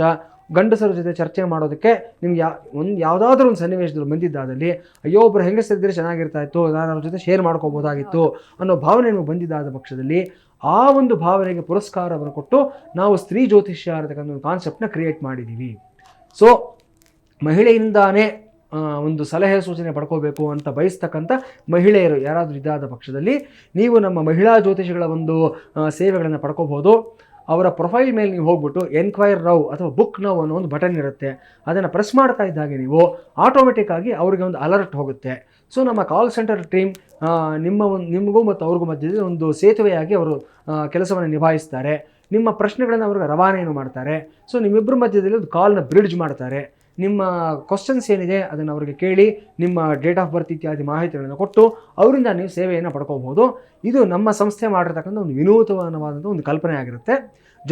ಗಂಡಸರ ಜೊತೆ ಚರ್ಚೆ ಮಾಡೋದಕ್ಕೆ ನಿಮ್ಗೆ ಯಾವುದಾದ್ರೂ ಒಂದು ಸನ್ನಿವೇಶದಲ್ಲಿ ಬಂದಿದ್ದಾದಲ್ಲಿ ಅಯ್ಯೋ ಒಬ್ಬರು ಹೆಂಗಸರಿದ್ದರೆ ಚೆನ್ನಾಗಿರ್ತಾ ಇತ್ತು, ನಾನು ಅವ್ರ ಜೊತೆ ಶೇರ್ ಮಾಡ್ಕೋಬೋದಾಗಿತ್ತು ಅನ್ನೋ ಭಾವನೆ ನಿಮಗೆ ಬಂದಿದ್ದಾದ ಪಕ್ಷದಲ್ಲಿ ಆ ಒಂದು ಭಾವನೆಗೆ ಪುರಸ್ಕಾರವನ್ನು ಕೊಟ್ಟು ನಾವು ಸ್ತ್ರೀ ಜ್ಯೋತಿಷ್ಯ ಅನ್ನತಕ್ಕಂಥ ಒಂದು ಕಾನ್ಸೆಪ್ಟನ್ನ ಕ್ರಿಯೇಟ್ ಮಾಡಿದ್ದೀವಿ. ಸೊ ಮಹಿಳೆಯಿಂದಾನೇ ಒಂದು ಸಲಹೆ ಸೂಚನೆ ಪಡ್ಕೋಬೇಕು ಅಂತ ಬಯಸ್ತಕ್ಕಂಥ ಮಹಿಳೆಯರು ಯಾರಾದರೂ ಇದ್ದಾದ ಪಕ್ಷದಲ್ಲಿ ನೀವು ನಮ್ಮ ಮಹಿಳಾ ಜ್ಯೋತಿಷಿಗಳ ಒಂದು ಸೇವೆಗಳನ್ನು ಪಡ್ಕೋಬಹುದು. ಅವರ ಪ್ರೊಫೈಲ್ ಮೇಲೆ ನೀವು ಹೋಗ್ಬಿಟ್ಟು ಎನ್ಕ್ವೈರ್ ನೌ ಅಥವಾ ಬುಕ್ ನೌ ಅನ್ನೋ ಒಂದು ಬಟನ್ ಇರುತ್ತೆ, ಅದನ್ನು ಪ್ರೆಸ್ ಮಾಡ್ತಾ ಇದ್ದಾಗೆ ನೀವು ಆಟೋಮೆಟಿಕ್ಕಾಗಿ ಅವರಿಗೆ ಒಂದು ಅಲರ್ಟ್ ಹೋಗುತ್ತೆ. ಸೊ ನಮ್ಮ ಕಾಲ್ ಸೆಂಟರ್ ಟೀಮ್ ನಿಮಗೂ ಮತ್ತು ಅವ್ರಿಗೂ ಮಧ್ಯದಲ್ಲಿ ಒಂದು ಸೇತುವೆಯಾಗಿ ಅವರು ಕೆಲಸವನ್ನು ನಿಭಾಯಿಸ್ತಾರೆ. ನಿಮ್ಮ ಪ್ರಶ್ನೆಗಳನ್ನು ಅವ್ರಿಗೆ ರವಾನೆಯನ್ನು ಮಾಡ್ತಾರೆ. ಸೊ ನಿಮ್ಮಿಬ್ಬರ ಮಧ್ಯದಲ್ಲಿ ಒಂದು ಕಾಲ್ನ ಬ್ರಿಡ್ಜ್ ಮಾಡ್ತಾರೆ. ನಿಮ್ಮ ಕ್ವಶನ್ಸ್ ಏನಿದೆ ಅದನ್ನು ಅವರಿಗೆ ಕೇಳಿ ನಿಮ್ಮ ಡೇಟ್ ಆಫ್ ಬರ್ತ್ ಇತ್ಯಾದಿ ಮಾಹಿತಿಗಳನ್ನು ಕೊಟ್ಟು ಅವರಿಂದ ನೀವು ಸೇವೆಯನ್ನು ಪಡ್ಕೋಬಹುದು. ಇದು ನಮ್ಮ ಸಂಸ್ಥೆ ಮಾಡಿರ್ತಕ್ಕಂಥ ಒಂದು ವಿನೂತನವಾದಂಥ ಒಂದು ಕಲ್ಪನೆ ಆಗಿರುತ್ತೆ.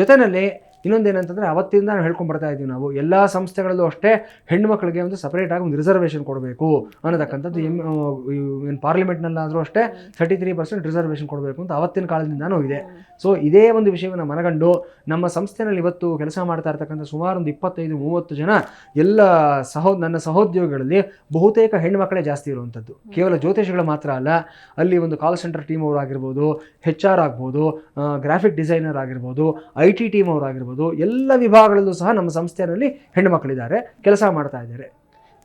ಜೊತೆಯಲ್ಲಿ ಇನ್ನೊಂದೇನಂತಂದರೆ ಅವತ್ತಿಂದ ನಾವು ಹೇಳ್ಕೊಂಡು ಬರ್ತಾ ಇದ್ದೀವಿ, ನಾವು ಎಲ್ಲ ಸಂಸ್ಥೆಗಳಲ್ಲೂ ಅಷ್ಟೇ ಹೆಣ್ಮಕ್ಳಿಗೆ ಒಂದು ಸಪ್ರೇಟಾಗಿ ಒಂದು ರಿಸರ್ವೇಷನ್ ಕೊಡಬೇಕು ಅನ್ನೋದಕ್ಕಂಥದ್ದು. ಏನು ಪಾರ್ಲಿಮೆಂಟ್ನಲ್ಲಾದರೂ ಅಷ್ಟೇ 33% ರಿಸರ್ವೇಷನ್ ಕೊಡಬೇಕು ಅಂತ ಅವತ್ತಿನ ಕಾಲದಿಂದನೂ ಇದೆ. ಸೊ ಇದೇ ಒಂದು ವಿಷಯವನ್ನು ಮನಗಂಡು ನಮ್ಮ ಸಂಸ್ಥೆಯಲ್ಲಿ ಇವತ್ತು ಕೆಲಸ ಮಾಡ್ತಾ ಇರ್ತಕ್ಕಂಥ ಸುಮಾರು ಒಂದು 25-30 ಜನ ಎಲ್ಲ ನನ್ನ ಸಹೋದ್ಯೋಗಿಗಳಲ್ಲಿ ಬಹುತೇಕ ಹೆಣ್ಮಕ್ಳೇ ಜಾಸ್ತಿ ಇರುವಂಥದ್ದು. ಕೇವಲ ಜ್ಯೋತಿಷಿಗಳು ಮಾತ್ರ ಅಲ್ಲ, ಅಲ್ಲಿ ಒಂದು ಕಾಲ್ ಸೆಂಟರ್ ಟೀಮ್ ಅವರು ಆಗಿರ್ಬೋದು, HR ಆಗ್ಬೋದು, ಗ್ರಾಫಿಕ್ ಡಿಸೈನರ್ ಆಗಿರ್ಬೋದು, IT ಟೀಮ್ ಅವರು ಆಗಿರ್ಬೋದು, ಎಲ್ಲ ವಿಭಾಗಗಳಲ್ಲೂ ಸಹ ನಮ್ಮ ಸಂಸ್ಥೆಯಲ್ಲಿ ಹೆಣ್ಣು ಮಕ್ಕಳಿದ್ದಾರೆ, ಕೆಲಸ ಮಾಡ್ತಾ ಇದ್ದಾರೆ.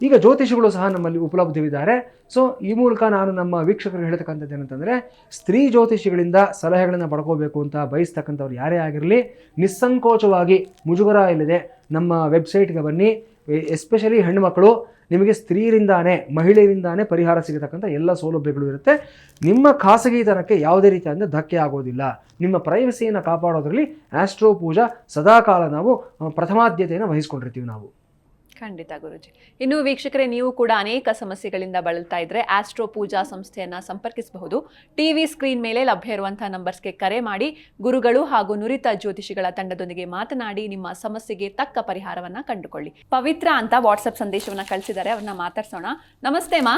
ಈಗ ಜ್ಯೋತಿಷಿಗಳು ಸಹ ನಮ್ಮಲ್ಲಿ ಉಪಲಬ್ಧವಿದ್ದಾರೆ. ಸೊ ಈ ಮೂಲಕ ನಾನು ನಮ್ಮ ವೀಕ್ಷಕರಿಗೆ ಹೇಳ್ತಕ್ಕಂಥದ್ದು ಏನಂತಂದರೆ, ಸ್ತ್ರೀ ಜ್ಯೋತಿಷಿಗಳಿಂದ ಸಲಹೆಗಳನ್ನು ಪಡ್ಕೋಬೇಕು ಅಂತ ಬಯಸ್ತಕ್ಕಂಥವ್ರು ಯಾರೇ ಆಗಿರಲಿ ನಿಸ್ಸಂಕೋಚವಾಗಿ ಮುಜುಗರ ಇಲ್ಲದೆ ನಮ್ಮ ವೆಬ್ಸೈಟ್ಗೆ ಬನ್ನಿ. ಎಸ್ಪೆಷಲಿ ಹೆಣ್ಣುಮಕ್ಕಳು, ನಿಮಗೆ ಸ್ತ್ರೀಯರಿಂದಾನೇ ಮಹಿಳೆಯರಿಂದಾನೇ ಪರಿಹಾರ ಸಿಗತಕ್ಕಂಥ ಎಲ್ಲ ಸೌಲಭ್ಯಗಳು ಇರುತ್ತೆ. ನಿಮ್ಮ ಖಾಸಗಿತನಕ್ಕೆ ಯಾವುದೇ ರೀತಿಯಾದ ಧಕ್ಕೆ ಆಗೋದಿಲ್ಲ. ನಿಮ್ಮ ಪ್ರೈವಸಿಯನ್ನು ಕಾಪಾಡೋದ್ರಲ್ಲಿ ಆಸ್ಟ್ರೋ ಪೂಜಾ ಸದಾಕಾಲ ನಾವು ಪ್ರಥಮಾದ್ಯತೆಯನ್ನು ವಹಿಸ್ಕೊಂಡಿರ್ತೀವಿ ನಾವು. ಖಂಡಿತ ಗುರುಜಿ. ಇನ್ನು ವೀಕ್ಷಕರೇ, ನೀವು ಕೂಡ ಅನೇಕ ಸಮಸ್ಯೆಗಳಿಂದ ಬಳಲ್ತಾ ಇದ್ರೆ ಆಸ್ಟ್ರೋ ಪೂಜಾ ಸಂಸ್ಥೆಯನ್ನ ಸಂಪರ್ಕಿಸಬಹುದು. ಟಿವಿ ಸ್ಕ್ರೀನ್ ಮೇಲೆ ಲಭ್ಯ ಇರುವಂತಹ ನಂಬರ್ಸ್ಗೆ ಕರೆ ಮಾಡಿ ಗುರುಗಳು ಹಾಗೂ ನುರಿತ ಜ್ಯೋತಿಷಿಗಳ ತಂಡದೊಂದಿಗೆ ಮಾತನಾಡಿ ನಿಮ್ಮ ಸಮಸ್ಯೆಗೆ ತಕ್ಕ ಪರಿಹಾರವನ್ನ ಕಂಡುಕೊಳ್ಳಿ. ಪವಿತ್ರ ಅಂತ ವಾಟ್ಸ್ಆಪ್ ಸಂದೇಶವನ್ನ ಕಳಿಸಿದ್ದಾರೆ, ಅವ್ರನ್ನ ಮಾತಾಡ್ಸೋಣ. ನಮಸ್ತೆ ಮಾ.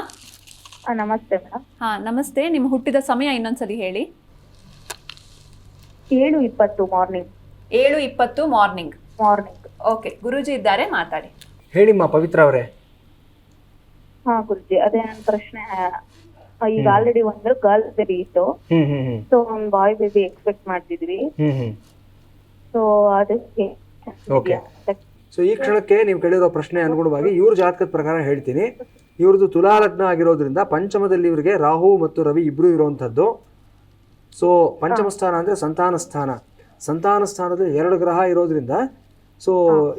ನಮಸ್ತೆ ಮೇಡಮ್. ಹಾ ನಮಸ್ತೆ. ನಿಮ್ಮ ಹುಟ್ಟಿದ ಸಮಯ ಇನ್ನೊಂದ್ಸಲಿ ಹೇಳಿ. 7:20 ಮಾರ್ನಿಂಗ್. 7:20 ಮಾರ್ನಿಂಗ್. ಓಕೆ, ಗುರೂಜಿ ಇದ್ದಾರೆ, ಮಾತಾಡಿ. ಹೇಳಿಮ್ಮ ಪವಿತ್ರ ಅವರೇ. ಹಾ ಗುರುಜಿ, ಅದೇ ನನ್ನ ಪ್ರಶ್ನೆ. ಈಗ ಆಲ್ರೆಡಿ ಒಂದು ಗರ್ಲ್ ಬೇಬಿ ಇತ್ತು, ಸೊ ಒಂದು ಬಾಯ್ ಬೇಬಿ ಎಕ್ಸ್ಪೆಕ್ಟ್ ಮಾಡ್ತಿದ್ವಿ. ಸೊ ಅದಕ್ಕೆ ಸೊ ಈ ಕ್ಷಣಕ್ಕೆ ನೀವು ಕೇಳಿರೋ ಪ್ರಶ್ನೆ ಅನುಗುಣವಾಗಿ ಇವ್ರ ಜಾತಕದ ಪ್ರಕಾರ ಹೇಳ್ತೀನಿ. ಇವ್ರದ್ದು ತುಲಾ ಲಗ್ನ ಆಗಿರೋದ್ರಿಂದ ಪಂಚಮದಲ್ಲಿ ಇವರಿಗೆ ರಾಹು ಮತ್ತು ರವಿ ಇಬ್ರು ಇರುವಂಥದ್ದು. ಸೊ ಪಂಚಮ ಸ್ಥಾನ ಅಂದರೆ ಸಂತಾನ ಸ್ಥಾನ. ಸಂತಾನ ಸ್ಥಾನದಲ್ಲಿ 2 ಗ್ರಹ ಇರೋದ್ರಿಂದ ಸೊ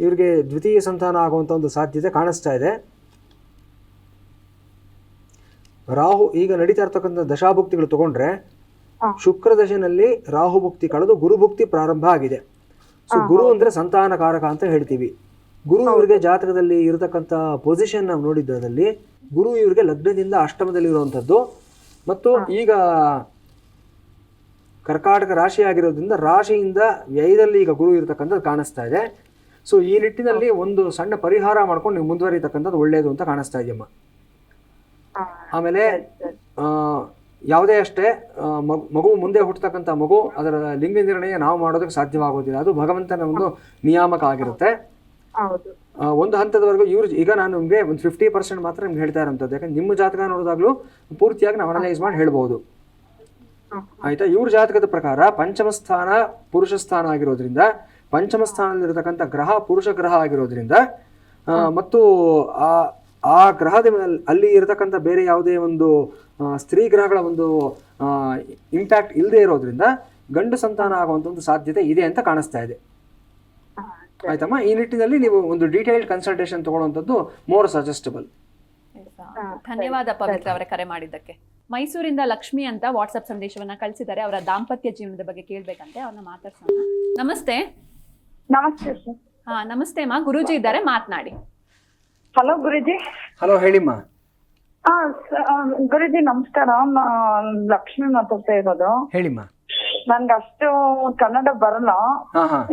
ಇವ್ರಿಗೆ ದ್ವಿತೀಯ ಸಂತಾನ ಆಗುವಂಥ ಒಂದು ಸಾಧ್ಯತೆ ಕಾಣಿಸ್ತಾ ಇದೆ. ರಾಹು ಈಗ ನಡೀತಾ ಇರ್ತಕ್ಕಂಥ ದಶಾಭುಕ್ತಿಗಳು ತಗೊಂಡ್ರೆ ಶುಕ್ರ ದಶೆನಲ್ಲಿ ರಾಹು ಭುಕ್ತಿ ಕಳೆದು ಗುರು ಭುಕ್ತಿ ಪ್ರಾರಂಭ ಆಗಿದೆ. ಸೊ ಗುರು ಅಂದ್ರೆ ಸಂತಾನಕಾರಕ ಅಂತ ಹೇಳ್ತೀವಿ. ಗುರು ಇವರಿಗೆ ಜಾತಕದಲ್ಲಿ ಇರತಕ್ಕಂಥ ಪೊಸಿಷನ್ ನಾವು ನೋಡಿದ್ದಲ್ಲಿ ಗುರು ಇವರಿಗೆ ಲಗ್ನದಿಂದ ಅಷ್ಟಮದಲ್ಲಿ ಇರುವಂಥದ್ದು ಮತ್ತು ಈಗ ಕರ್ಕಾಟಕ ರಾಶಿ ಆಗಿರೋದ್ರಿಂದ ರಾಶಿಯಿಂದ ವ್ಯಯದಲ್ಲಿ ಈಗ ಗುರು ಇರತಕ್ಕಂಥದ್ದು ಕಾಣಿಸ್ತಾ ಇದೆ. ಸೊ ಈ ನಿಟ್ಟಿನಲ್ಲಿ ಒಂದು ಸಣ್ಣ ಪರಿಹಾರ ಮಾಡ್ಕೊಂಡು ನೀವು ಮುಂದುವರಿತಕ್ಕಂಥದ್ದು ಒಳ್ಳೆಯದು ಅಂತ ಕಾಣಿಸ್ತಾ ಇದೆಯಮ್ಮ. ಆಮೇಲೆ ಯಾವುದೇ ಅಷ್ಟೇ ಮಗು ಮುಂದೆ ಹುಟ್ಟತಕ್ಕಂಥ ಮಗು ಅದರ ಲಿಂಗ ನಿರ್ಣಯ ನಾವು ಮಾಡೋದಕ್ಕೆ ಸಾಧ್ಯವಾಗೋದಿಲ್ಲ. ಅದು ಭಗವಂತನ ಒಂದು ನಿಯಾಮಕ ಆಗಿರುತ್ತೆ. ಒಂದು ಹಂತದವರೆಗೂ ಈಗ ನಾನು ನಿಮಗೆ ಒಂದು 50% ಮಾತ್ರ ನಿಮ್ಗೆ ಹೇಳ್ತಾ ಇರೋಂಥದ್ದು. ಯಾಕಂದ್ರೆ ನಿಮ್ಮ ಜಾತಕ ನೋಡಿದಾಗಲೂ ಪೂರ್ತಿಯಾಗಿ ನಾವು ಅನಲೈಸ್ ಮಾಡಿ ಹೇಳ್ಬೋದು. ಆಯ್ತಾ? ಇವ್ರ ಜಾತಕದ ಪ್ರಕಾರ ಪಂಚಮ ಸ್ಥಾನ ಪುರುಷ ಸ್ಥಾನ ಆಗಿರೋದ್ರಿಂದ, ಪಂಚಮ ಸ್ಥಾನದಲ್ಲಿರತಕ್ಕಂಥ ಗ್ರಹ ಪುರುಷ ಗ್ರಹ ಆಗಿರೋದ್ರಿಂದ ಮತ್ತು ಆ ಗ್ರಹದ ಅಲ್ಲಿ ಇರತಕ್ಕಂಥ ಬೇರೆ ಯಾವುದೇ ಒಂದು ಸ್ತ್ರೀ ಗ್ರಹಗಳ ಒಂದು ಇಂಪ್ಯಾಕ್ಟ್ ಇಲ್ಲದೆ ಇರೋದ್ರಿಂದ ಗಂಡು ಸಂತಾನ ಆಗುವಂಥ ಒಂದು ಸಾಧ್ಯತೆ ಇದೆ ಅಂತ ಕಾಣಿಸ್ತಾ ಇದೆ. ಆಯ್ತಮ್ಮ? ಈ ನಿಟ್ಟಿನಲ್ಲಿ ನೀವು ಒಂದು ಡೀಟೇಲ್ಡ್ ಕನ್ಸಲ್ಟೇಷನ್ ತಗೊಳ್ಳುವಂಥದ್ದು ಮೋರ್ ಸಜೆಸ್ಟಬಲ್. ಧನ್ಯವಾದ ಪವಿತ್ರ ಅವರ ಕರೆ ಮಾಡಿದ್ದಕ್ಕೆ. ಮೈಸೂರಿಂದ ಲಕ್ಷ್ಮಿ ಅಂತ ವಾಟ್ಸ್ಆಪ್ ಸಂದೇಶವನ್ನ ಕಳಿಸಿದ್ದಾರೆ. ಅವರ ದಾಂಪತ್ಯ ಜೀವನದ ಬಗ್ಗೆ ಕೇಳ್ಬೇಕಂತೆ, ಅವ್ರನ್ನ ಮಾತಾಡ್ಸೋಣ. ನಮಸ್ತೆ. ನಮಸ್ತೆ ಸರ್. ನಮಸ್ತೆ ಅಮ್ಮ, ಗುರೂಜಿ ಇದ್ದಾರೆ, ಮಾತನಾಡಿ. ಹಲೋ ಗುರುಜಿ. ಹಲೋ, ಹೇಳಿಮ್ಮ. ಗುರುಜಿ ನಮಸ್ಕಾರ. ಲಕ್ಷ್ಮಿ ಮಾತಾಡ್ತಾ ಇರೋದು. ಹೇಳಿಮ್ಮ. ನನ್ಗೆ ಅಷ್ಟು ಕನ್ನಡ ಬರಲ್ಲ.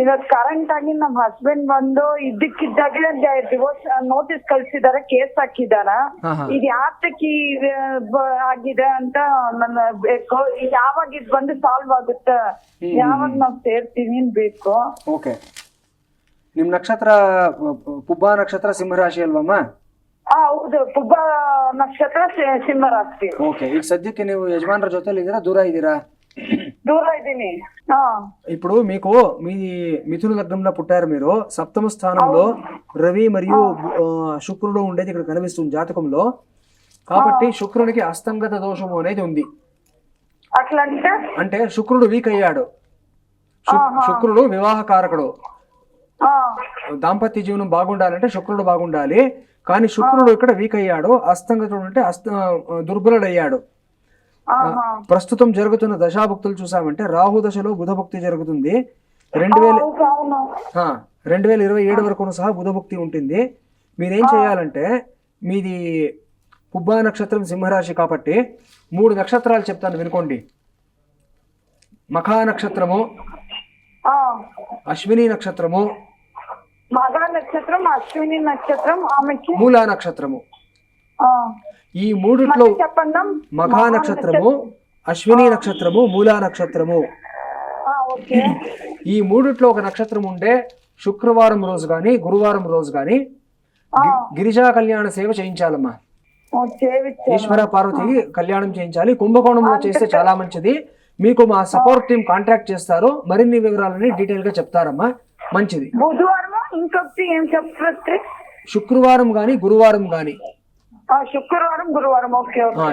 ಇವಾಗ ಕರೆಂಟ್ ಆಗಿ ನಮ್ ಹಸ್ಬೆಂಡ್ ಬಂದು ಇದ್ದಕ್ಕಿದ್ದಾಗೆ ಡಿವೋರ್ಸ್ ನೋಟಿಸ್ ಕಳ್ಸಿದಾರೆ, ಕೇಸ್ ಹಾಕಿದಾರ. ಇದು ಯಾತಕ್ಕೆ ಆಗಿದೆ ಅಂತ ನನ್ನ ಬೇಕು. ಯಾವಾಗ ಇದು ಬಂದು ಸಾಲ್ವ್ ಆಗುತ್ತೆ, ಯಾವಾಗ ನಾವ್ ಸೇರ್ತೀವಿ ಬೇಕು. ಓಕೆ, ನಿಮ್ ನಕ್ಷತ್ರ ಪುಬ್ಬ ನಕ್ಷತ್ರ ಸಿಂಹರಾಶಿ ಅಲ್ವಮ್ಮ? ಹೌದು, ಪುಬ್ಬ ನಕ್ಷತ್ರ ಸಿಂಹರಾಶಿ. ಓಕೆ, ಈಗ ಸದ್ಯಕ್ಕೆ ನೀವು ಯಜಮಾನರ ಜೊತೆಲಿ ಇದ್ದೀರಾ, దూర ఇದ್ದೀరా? దూర ఇದ್ದೀನಿ. ఇప్పుడు మీకు మీ మిథున లగ్నంలో పుట్టారు మీరు. సప్తమ స్థానంలో రవి మరియు శుక్రుడు ఉండేది ఇక్కడ కనిపిస్తుంది జాతకంలో. కాబట్టి శుక్రునికి అస్తంగత దోషము అనేది ఉంది. అంటే శుక్రుడు వీక్ అయ్యాడు. శుక్రుడు వివాహకారకుడు. దాంపత్య జీవనం బాగుండాలంటే శుక్రుడు బాగుండాలి. కానీ శుక్రుడు ఇక్కడ వీక్ అయ్యాడు. అస్తంగతుడు అంటే దుర్బలుడయ్యాడు. ప్రస్తుతం జరుగుతున్న దశాభుక్తులు చూసామంటే రాహు దశలో బుధభుక్తి జరుగుతుంది. 2027 వరకు సహా బుధభుక్తి ఉంటుంది. మీరేం చేయాలంటే, మీది పుబ్బా నక్షత్రం సింహరాశి కాబట్టి 3 నక్షత్రాలు చెప్తాను వినుకోండి. మఖా నక్షత్రము, అశ్విని నక్షత్రము, మూలా నక్షత్రము. ఈ మూడిట్లో మఖా నక్షత్రము, అశ్విని నక్షత్రము, మూలా నక్షత్రము, ఈ మూడిట్లో ఒక నక్షత్రం ఉంటే శుక్రవారం రోజు కానీ గురువారం రోజు కానీ గిరిజా కళ్యాణ సేవ చేయించాలమ్మా. ఈశ్వర పార్వతి కళ్యాణం చేయించాలి. కుంభకోణంలో చేస్తే చాలా మంచిది. మీకు మా సపోర్ట్ టీం కాంటాక్ట్ చేస్తారు. మరిన్ని వివరాలని డీటెయిల్ గా చెప్తారమ్మా. మంచిది. శుక్రవారం గాని గురువారం గాని, శుక్రవారం గురువారం.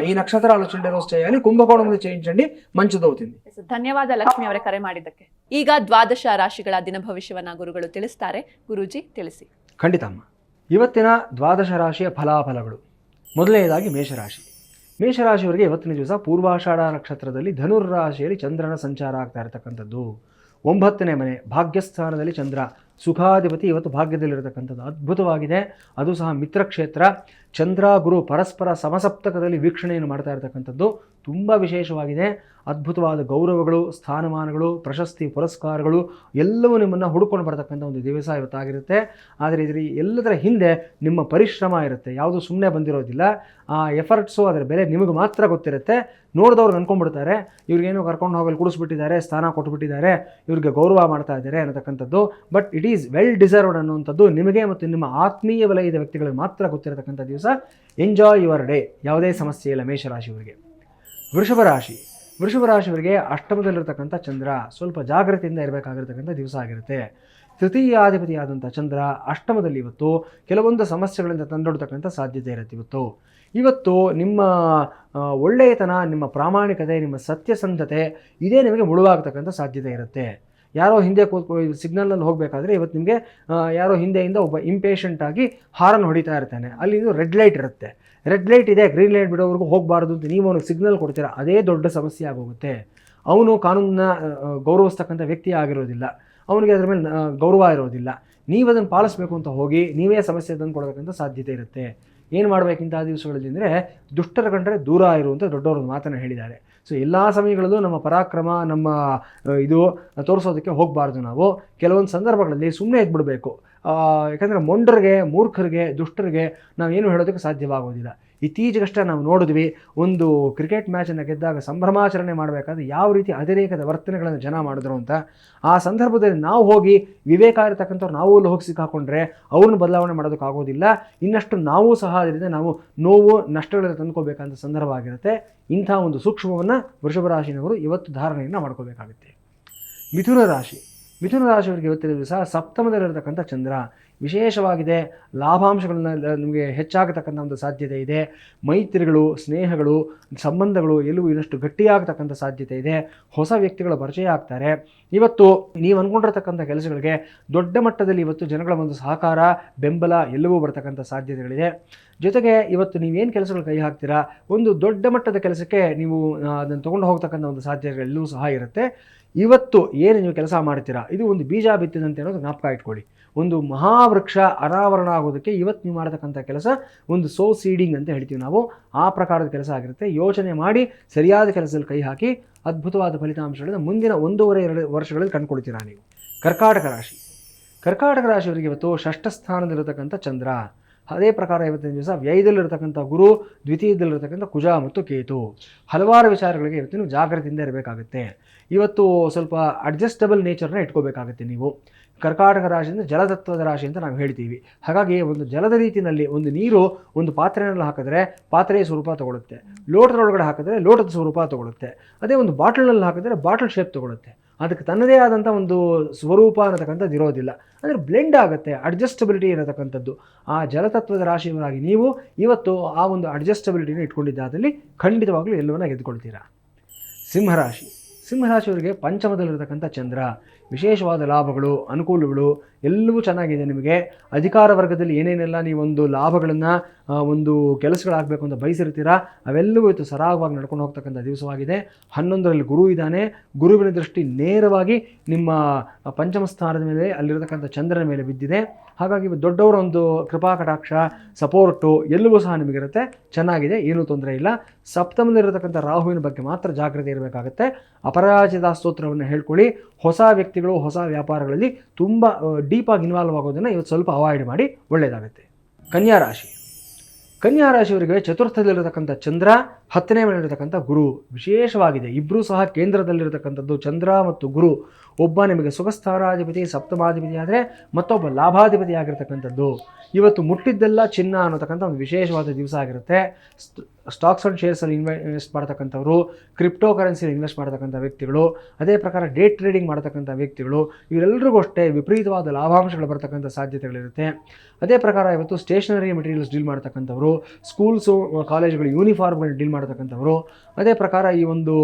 ఈ నక్షత్రాలు వచ్చిన రోజు చేయాలి. కుంభకోణంలో చేయించండి, మంచిదవుతుంది. ಧನ್ಯವಾದ ಲಕ್ಷ್ಮಿ ಅವರೇ ಕರೆ ಮಾಡಿದ್ದಕ್ಕೆ. ಈಗ ದ್ವಾದಶ ರಾಶಿಗಳ ದಿನ ಭವಿಷ್ಯವನ್ನ ಗುರುಗಳು ತಿಳಿಸ್ತಾರೆ. ಗುರೂಜಿ ತಿಳಿಸಿ. ಖಂಡಿತ ಅಮ್ಮ. ಇವತ್ತಿನ ದ್ವಾದಶ ರಾಶಿಯ ಫಲಾಫಲಗಳು. ಮೊದಲನೇದಾಗಿ ಮೇಷರಾಶಿ. ಮೇಷರಾಶಿಯವರಿಗೆ ಇವತ್ತಿನ ದಿವಸ ಪೂರ್ವಾಷಾಢ ನಕ್ಷತ್ರದಲ್ಲಿ ಧನುರ್ ರಾಶಿಯಲ್ಲಿ ಚಂದ್ರನ ಸಂಚಾರ ಆಗ್ತಾ ಇರತಕ್ಕಂಥದ್ದು. 9ನೇ ಮನೆ ಭಾಗ್ಯಸ್ಥಾನದಲ್ಲಿ ಚಂದ್ರ, ಸುಖಾಧಿಪತಿ ಇವತ್ತು ಭಾಗ್ಯದಲ್ಲಿರತಕ್ಕಂಥದ್ದು ಅದ್ಭುತವಾಗಿದೆ. ಅದು ಸಹ ಮಿತ್ರಕ್ಷೇತ್ರ. ಚಂದ್ರ ಗುರು ಪರಸ್ಪರ ಸಮಸಪ್ತಕದಲ್ಲಿ ವೀಕ್ಷಣೆಯನ್ನು ಮಾಡ್ತಾ ಇರತಕ್ಕಂಥದ್ದು ತುಂಬ ವಿಶೇಷವಾಗಿದೆ. ಅದ್ಭುತವಾದ ಗೌರವಗಳು, ಸ್ಥಾನಮಾನಗಳು, ಪ್ರಶಸ್ತಿ, ಪುರಸ್ಕಾರಗಳು ಎಲ್ಲವೂ ನಿಮ್ಮನ್ನು ಹುಡುಕೊಂಡು ಬರತಕ್ಕಂಥ ಒಂದು ದಿವಸ ಇವತ್ತಾಗಿರುತ್ತೆ. ಆದರೆ ಇದರ ಎಲ್ಲದರ ಹಿಂದೆ ನಿಮ್ಮ ಪರಿಶ್ರಮ ಇರುತ್ತೆ. ಯಾವುದು ಸುಮ್ಮನೆ ಬಂದಿರೋದಿಲ್ಲ. ಆ ಎಫರ್ಟ್ಸು, ಅದರ ಬೆಲೆ ನಿಮಗೆ ಮಾತ್ರ ಗೊತ್ತಿರುತ್ತೆ. ನೋಡಿದವ್ರಿಗೆ ಅಂದ್ಕೊಂಡ್ಬಿಡ್ತಾರೆ, ಇವ್ರಿಗೇನೋ ಕರ್ಕೊಂಡು ಹೋಗಲು ಕುಡಿಸ್ಬಿಟ್ಟಿದ್ದಾರೆ, ಸ್ಥಾನ ಕೊಟ್ಬಿಟ್ಟಿದ್ದಾರೆ, ಇವ್ರಿಗೆ ಗೌರವ ಮಾಡ್ತಾ ಇದ್ದಾರೆ ಅನ್ನತಕ್ಕಂಥದ್ದು. But it is well deserved ಅನ್ನುವಂಥದ್ದು ನಿಮಗೆ ಮತ್ತು ನಿಮ್ಮ ಆತ್ಮೀಯ ವಲಯದ ವ್ಯಕ್ತಿಗಳಿಗೆ ಮಾತ್ರ ಗೊತ್ತಿರತಕ್ಕಂಥ ದಿವಸ. ಎಂಜಾಯ್ ಯುವರ್ ಡೇ, ಯಾವುದೇ ಸಮಸ್ಯೆ ಇಲ್ಲ ಮೇಷರಾಶಿಯವರಿಗೆ. ವೃಷಭ ರಾಶಿ. ವೃಷಭ ರಾಶಿಯವರಿಗೆ ಅಷ್ಟಮದಲ್ಲಿರ್ತಕ್ಕಂಥ ಚಂದ್ರ ಸ್ವಲ್ಪ ಜಾಗ್ರತೆಯಿಂದ ಇರಬೇಕಾಗಿರ್ತಕ್ಕಂಥ ದಿವಸ ಆಗಿರುತ್ತೆ. ತೃತೀಯಾಧಿಪತಿಯಾದಂಥ ಚಂದ್ರ ಅಷ್ಟಮದಲ್ಲಿ ಇವತ್ತು ಕೆಲವೊಂದು ಸಮಸ್ಯೆಗಳಿಂದ ತಂದೊಡ್ತಕ್ಕಂಥ ಸಾಧ್ಯತೆ ಇರುತ್ತೆ. ಇವತ್ತು ನಿಮ್ಮ ಒಳ್ಳೆಯತನ, ನಿಮ್ಮ ಪ್ರಾಮಾಣಿಕತೆ, ನಿಮ್ಮ ಸತ್ಯಸಂಧತೆ ಇದೇ ನಿಮಗೆ ಮುಳುವಾಗ್ತಕ್ಕಂಥ ಸಾಧ್ಯತೆ ಇರುತ್ತೆ. ಯಾರೋ ಹಿಂದೆ ಸಿಗ್ನಲ್ನಲ್ಲಿ ಹೋಗಬೇಕಾದ್ರೆ ಇವತ್ತು ನಿಮಗೆ ಯಾರೋ ಹಿಂದೆಯಿಂದ ಒಬ್ಬ ಇಂಪೇಷಂಟ್ ಆಗಿ ಹಾರನ್ ಹೊಡಿತಾ ಇರ್ತಾನೆ. ಅಲ್ಲಿ ಇದು ರೆಡ್ ಲೈಟ್ ಇರುತ್ತೆ, ರೆಡ್ ಲೈಟ್ ಇದೆ, ಗ್ರೀನ್ ಲೈಟ್ ಬಿಡೋವರೆಗೂ ಹೋಗಬಾರ್ದು ಅಂತ ನೀವು ಅವನಿಗೆ ಸಿಗ್ನಲ್ ಕೊಡ್ತೀರಾ, ಅದೇ ದೊಡ್ಡ ಸಮಸ್ಯೆ ಆಗೋಗುತ್ತೆ. ಅವನು ಕಾನೂನನ್ನ ಗೌರವಿಸ್ತಕ್ಕಂಥ ವ್ಯಕ್ತಿ ಆಗಿರೋದಿಲ್ಲ, ಅವನಿಗೆ ಅದರ ಮೇಲೆ ಗೌರವ ಇರೋದಿಲ್ಲ. ನೀವು ಅದನ್ನು ಪಾಲಿಸಬೇಕು ಅಂತ ಹೋಗಿ ನೀವೇ ಸಮಸ್ಯೆ ತಂದು ಕೊಡತಕ್ಕಂಥ ಸಾಧ್ಯತೆ ಇರುತ್ತೆ. ಏನು ಮಾಡಬೇಕಿಂತ ದಿವಸಗಳಲ್ಲಿ ಅಂದರೆ ದುಷ್ಟರ ಕಂಡ್ರೆ ದೂರ ಇರುವಂಥ ದೊಡ್ಡವರು ಮಾತನ್ನು ಹೇಳಿದ್ದಾರೆ. ಸೊ ಎಲ್ಲ ಸಮಯಗಳಲ್ಲೂ ನಮ್ಮ ಪರಾಕ್ರಮ, ನಮ್ಮ ಇದು ತೋರಿಸೋದಕ್ಕೆ ಹೋಗಬಾರ್ದು. ನಾವು ಕೆಲವೊಂದು ಸಂದರ್ಭಗಳಲ್ಲಿ ಸುಮ್ಮನೆ ಇದ್ಬಿಡಬೇಕು. ಯಾಕಂದರೆ ಮೊಂಡರಿಗೆ, ಮೂರ್ಖರಿಗೆ, ದುಷ್ಟರಿಗೆ ನಾವೇನು ಹೇಳೋದಕ್ಕೆ ಸಾಧ್ಯವಾಗೋದಿಲ್ಲ. ಇತ್ತೀಚೆಗಷ್ಟೇ ನಾವು ನೋಡಿದ್ವಿ, ಒಂದು ಕ್ರಿಕೆಟ್ ಮ್ಯಾಚನ್ನು ಗೆದ್ದಾಗ ಸಂಭ್ರಮಾಚರಣೆ ಮಾಡಬೇಕಾದ್ರೆ ಯಾವ ರೀತಿ ಅತಿರೇಕದ ವರ್ತನೆಗಳನ್ನು ಜನ ಮಾಡಿದ್ರು ಅಂತ. ಆ ಸಂದರ್ಭದಲ್ಲಿ ನಾವು ಹೋಗಿ ವಿವೇಕ ಇರತಕ್ಕಂಥವ್ರು ನಾವು ಅಲ್ಲಿ ಹೋಗಿ ಸಿಕ್ಕಾಕೊಂಡ್ರೆ ಅವ್ರನ್ನ ಬದಲಾವಣೆ ಮಾಡೋದಕ್ಕಾಗೋದಿಲ್ಲ. ಇನ್ನಷ್ಟು ನಾವು ಸಹ ಅದರಿಂದ ನಾವು ನೋವು ನಷ್ಟಗಳನ್ನು ತಂದ್ಕೋಬೇಕಂತ ಸಂದರ್ಭ ಆಗಿರುತ್ತೆ. ಇಂಥ ಒಂದು ಸೂಕ್ಷ್ಮವನ್ನು ವೃಷಭ ರಾಶಿನವರು ಇವತ್ತು ಧಾರಣೆಯನ್ನು ಮಾಡ್ಕೋಬೇಕಾಗುತ್ತೆ. ಮಿಥುನ ರಾಶಿಯವರಿಗೆ ಇವತ್ತಿನ ದಿವಸ ಸಪ್ತಮದಲ್ಲಿರತಕ್ಕಂಥ ಚಂದ್ರ ವಿಶೇಷವಾಗಿದೆ. ಲಾಭಾಂಶಗಳನ್ನ ನಿಮಗೆ ಹೆಚ್ಚಾಗತಕ್ಕಂಥ ಒಂದು ಸಾಧ್ಯತೆ ಇದೆ. ಮೈತ್ರಿಗಳು, ಸ್ನೇಹಗಳು, ಸಂಬಂಧಗಳು ಎಲ್ಲವೂ ಇನ್ನಷ್ಟು ಗಟ್ಟಿಯಾಗತಕ್ಕಂಥ ಸಾಧ್ಯತೆ ಇದೆ. ಹೊಸ ವ್ಯಕ್ತಿಗಳ ಪರಿಚಯ ಆಗ್ತಾರೆ. ಇವತ್ತು ನೀವು ಅಂದ್ಕೊಂಡಿರ್ತಕ್ಕಂಥ ಕೆಲಸಗಳಿಗೆ ದೊಡ್ಡ ಮಟ್ಟದಲ್ಲಿ ಇವತ್ತು ಜನಗಳ ಒಂದು ಸಹಕಾರ, ಬೆಂಬಲ ಎಲ್ಲವೂ ಬರ್ತಕ್ಕಂಥ ಸಾಧ್ಯತೆಗಳಿದೆ. ಜೊತೆಗೆ ಇವತ್ತು ನೀವೇನು ಕೆಲಸಗಳು ಕೈ ಹಾಕ್ತೀರಾ, ಒಂದು ದೊಡ್ಡ ಮಟ್ಟದ ಕೆಲಸಕ್ಕೆ ನೀವು ಅದನ್ನು ತೊಗೊಂಡು ಹೋಗ್ತಕ್ಕಂಥ ಒಂದು ಸಾಧ್ಯತೆಗಳೆಲ್ಲವೂ ಸಹ ಇರುತ್ತೆ. ಇವತ್ತು ಏನು ನೀವು ಕೆಲಸ ಮಾಡ್ತೀರಾ, ಇದು ಒಂದು ಬೀಜ ಬಿತ್ತಿದಂತೆ ಅನ್ನೋದು ಜ್ಞಾಪಕ ಇಟ್ಕೊಳ್ಳಿ. ಒಂದು ಮಹಾವೃಕ್ಷ ಅನಾವರಣ ಆಗೋದಕ್ಕೆ ಇವತ್ತು ನೀವು ಮಾಡತಕ್ಕಂಥ ಕೆಲಸ ಒಂದು ಸೀಡಿಂಗ್ ಅಂತ ಹೇಳ್ತೀವಿ ನಾವು, ಆ ಪ್ರಕಾರದ ಕೆಲಸ ಆಗಿರುತ್ತೆ. ಯೋಚನೆ ಮಾಡಿ ಸರಿಯಾದ ಕೆಲಸದಲ್ಲಿ ಕೈ ಹಾಕಿ ಅದ್ಭುತವಾದ ಫಲಿತಾಂಶಗಳನ್ನು ಮುಂದಿನ 1.5-2 ವರ್ಷಗಳಲ್ಲಿ ಕಂಡುಕೊಳ್ತೀರಾ ನೀವು. ಕರ್ಕಾಟಕ ರಾಶಿಯವರಿಗೆ ಇವತ್ತು ಷಷ್ಠ ಸ್ಥಾನದಲ್ಲಿರತಕ್ಕಂಥ ಚಂದ್ರ, ಅದೇ ಪ್ರಕಾರ ಇವತ್ತಿನ ದಿವಸ ವ್ಯಯದಲ್ಲಿರತಕ್ಕಂಥ ಗುರು, ದ್ವಿತೀಯದಲ್ಲಿರತಕ್ಕಂಥ ಕುಜ ಮತ್ತು ಕೇತು. ಹಲವಾರು ವಿಚಾರಗಳಿಗೆ ಇವತ್ತು ನೀವು ಜಾಗೃತಿಯಿಂದ ಇರಬೇಕಾಗುತ್ತೆ. ಇವತ್ತು ಸ್ವಲ್ಪ ಅಡ್ಜಸ್ಟಬಲ್ ನೇಚರ್ನ ಇಟ್ಕೋಬೇಕಾಗುತ್ತೆ ನೀವು. ಕರ್ಕಾಟಕ ರಾಶಿ ಅಂದರೆ ಜಲತತ್ವದ ರಾಶಿ ಅಂತ ನಾವು ಹೇಳ್ತೀವಿ. ಹಾಗಾಗಿ ಒಂದು ಜಲದ ರೀತಿಯಲ್ಲಿ ಒಂದು ನೀರು ಒಂದು ಪಾತ್ರೆಯಲ್ಲಿ ಹಾಕಿದ್ರೆ ಪಾತ್ರೆಯ ಸ್ವರೂಪ ತಗೊಳುತ್ತೆ, ಲೋಟದೊಳಗಡೆ ಹಾಕಿದ್ರೆ ಲೋಟದ ಸ್ವರೂಪ ತಗೊಳುತ್ತೆ. ಅದೇ ಒಂದು ಬಾಟಲ್ನಲ್ಲಿ ಹಾಕಿದ್ರೆ ಬಾಟಲ್ ಶೇಪ್ ತಗೊಳುತ್ತೆ. ಅದಕ್ಕೆ ತನ್ನದೇ ಆದಂಥ ಒಂದು ಸ್ವರೂಪ ಅನ್ನತಕ್ಕಂಥದ್ದು ಇರೋದಿಲ್ಲ. ಅಂದರೆ ಬ್ಲೆಂಡ್ ಆಗುತ್ತೆ, ಅಡ್ಜಸ್ಟಬಿಲಿಟಿ ಇರತಕ್ಕಂಥದ್ದು. ಆ ಜಲತತ್ವದ ರಾಶಿಯವರಾಗಿ ನೀವು ಇವತ್ತು ಆ ಒಂದು ಅಡ್ಜಸ್ಟಬಿಲಿಟಿನ ಇಟ್ಕೊಂಡಿದ್ದಾದಲ್ಲಿ ಖಂಡಿತವಾಗ್ಲೂ ಎಲ್ಲವನ್ನ ಗೆದ್ದುಕೊಳ್ತೀರಾ. ಸಿಂಹರಾಶಿಯವರಿಗೆ ಪಂಚಮದಲ್ಲಿರತಕ್ಕಂಥ ಚಂದ್ರ, ವಿಶೇಷವಾದ ಲಾಭಗಳು, ಅನುಕೂಲಗಳು ಎಲ್ಲವೂ ಚೆನ್ನಾಗಿದೆ. ನಿಮಗೆ ಅಧಿಕಾರ ವರ್ಗದಲ್ಲಿ ಏನೇನೆಲ್ಲ ನೀವೊಂದು ಲಾಭಗಳನ್ನು, ಒಂದು ಕೆಲಸಗಳಾಗಬೇಕು ಅಂತ ಬಯಸಿರ್ತೀರಾ, ಅವೆಲ್ಲವೂ ಇವತ್ತು ಸರಾಗವಾಗಿ ನಡ್ಕೊಂಡು ಹೋಗ್ತಕ್ಕಂಥ ದಿವಸವಾಗಿದೆ. 11ರಲ್ಲಿ ಗುರು ಇದ್ದಾನೆ. ಗುರುವಿನ ದೃಷ್ಟಿ ನೇರವಾಗಿ ನಿಮ್ಮ ಪಂಚಮ ಸ್ಥಾನದ ಮೇಲೆ ಅಲ್ಲಿರತಕ್ಕಂಥ ಚಂದ್ರನ ಮೇಲೆ ಬಿದ್ದಿದೆ. ಹಾಗಾಗಿ ದೊಡ್ಡವರ ಒಂದು ಕೃಪಾ ಕಟಾಕ್ಷ, ಸಪೋರ್ಟು ಎಲ್ಲವೂ ಸಹ ನಿಮಗಿರುತ್ತೆ. ಚೆನ್ನಾಗಿದೆ, ಏನೂ ತೊಂದರೆ ಇಲ್ಲ. ಸಪ್ತಮದಲ್ಲಿರತಕ್ಕಂಥ ರಾಹುವಿನ ಬಗ್ಗೆ ಮಾತ್ರ ಜಾಗ್ರತೆ ಇರಬೇಕಾಗುತ್ತೆ. ಅಪರಾಜಿತ ಸ್ತೋತ್ರವನ್ನು ಹೇಳ್ಕೊಳ್ಳಿ. ಹೊಸ ವ್ಯಕ್ತಿಗಳು, ಹೊಸ ವ್ಯಾಪಾರಗಳಲ್ಲಿ ತುಂಬ ಡೀಪಾಗಿ ಇನ್ವಾಲ್ವ್ ಆಗೋದನ್ನು ಇವತ್ತು ಸ್ವಲ್ಪ ಅವಾಯ್ಡ್ ಮಾಡಿ, ಒಳ್ಳೆಯದಾಗುತ್ತೆ. ಕನ್ಯಾ ರಾಶಿಯವರಿಗೆ ಚತುರ್ಥದಲ್ಲಿರತಕ್ಕಂಥ ಚಂದ್ರ, 10ನೇ ಮನೆಯಲ್ಲಿರತಕ್ಕಂಥ ಗುರು ವಿಶೇಷವಾಗಿದೆ. ಇಬ್ಬರೂ ಸಹ ಕೇಂದ್ರದಲ್ಲಿರತಕ್ಕಂಥದ್ದು. ಚಂದ್ರ ಮತ್ತು ಗುರು, ಒಬ್ಬ ನಿಮಗೆ ಸುಖಸ್ಥಾನಾಧಿಪತಿ, ಸಪ್ತಮಾಧಿಪತಿ ಆದರೆ ಮತ್ತೊಬ್ಬ ಲಾಭಾಧಿಪತಿ ಆಗಿರ್ತಕ್ಕಂಥದ್ದು. ಇವತ್ತು ಮುಟ್ಟಿದ್ದೆಲ್ಲ ಚಿನ್ನ ಅನ್ನೋತಕ್ಕಂಥ ಒಂದು ವಿಶೇಷವಾದ ದಿವಸ ಆಗಿರುತ್ತೆ. ಸ್ಟಾಕ್ಸ್ ಆ್ಯಂಡ್ ಶೇರ್ಸಲ್ಲಿ ಇನ್ವೆಸ್ಟ್ ಮಾಡ್ತಕ್ಕಂಥವ್ರು, ಕ್ರಿಪ್ಟೋ ಕರೆನ್ಸಿಯಲ್ಲಿ ಇನ್ವೆಸ್ಟ್ ಮಾಡ್ತಕ್ಕಂಥ ವ್ಯಕ್ತಿಗಳು, ಅದೇ ಪ್ರಕಾರ ಡೇ ಟ್ರೇಡಿಂಗ್ ಮಾಡ್ತಕ್ಕಂಥ ವ್ಯಕ್ತಿಗಳು, ಇವರೆಲ್ಲರಿಗೂ ಅಷ್ಟೇ ವಿಪರೀತವಾದ ಲಾಭಾಂಶಗಳು ಬರ್ತಕ್ಕಂಥ ಸಾಧ್ಯತೆಗಳಿರುತ್ತೆ. ಅದೇ ಪ್ರಕಾರ ಇವತ್ತು ಸ್ಟೇಷನರಿ ಮೆಟೀರಿಯಲ್ಸ್ ಡೀಲ್ ಮಾಡ್ತಕ್ಕಂಥವ್ರು, ಸ್ಕೂಲ್ಸು, ಕಾಲೇಜುಗಳು, ಯೂನಿಫಾರ್ಮ್ಗಳನ್ನ ಡೀಲ್ ಮಾಡ್ತಕ್ಕಂಥವ್ರು, ಅದೇ ಪ್ರಕಾರ ಈ ಒಂದು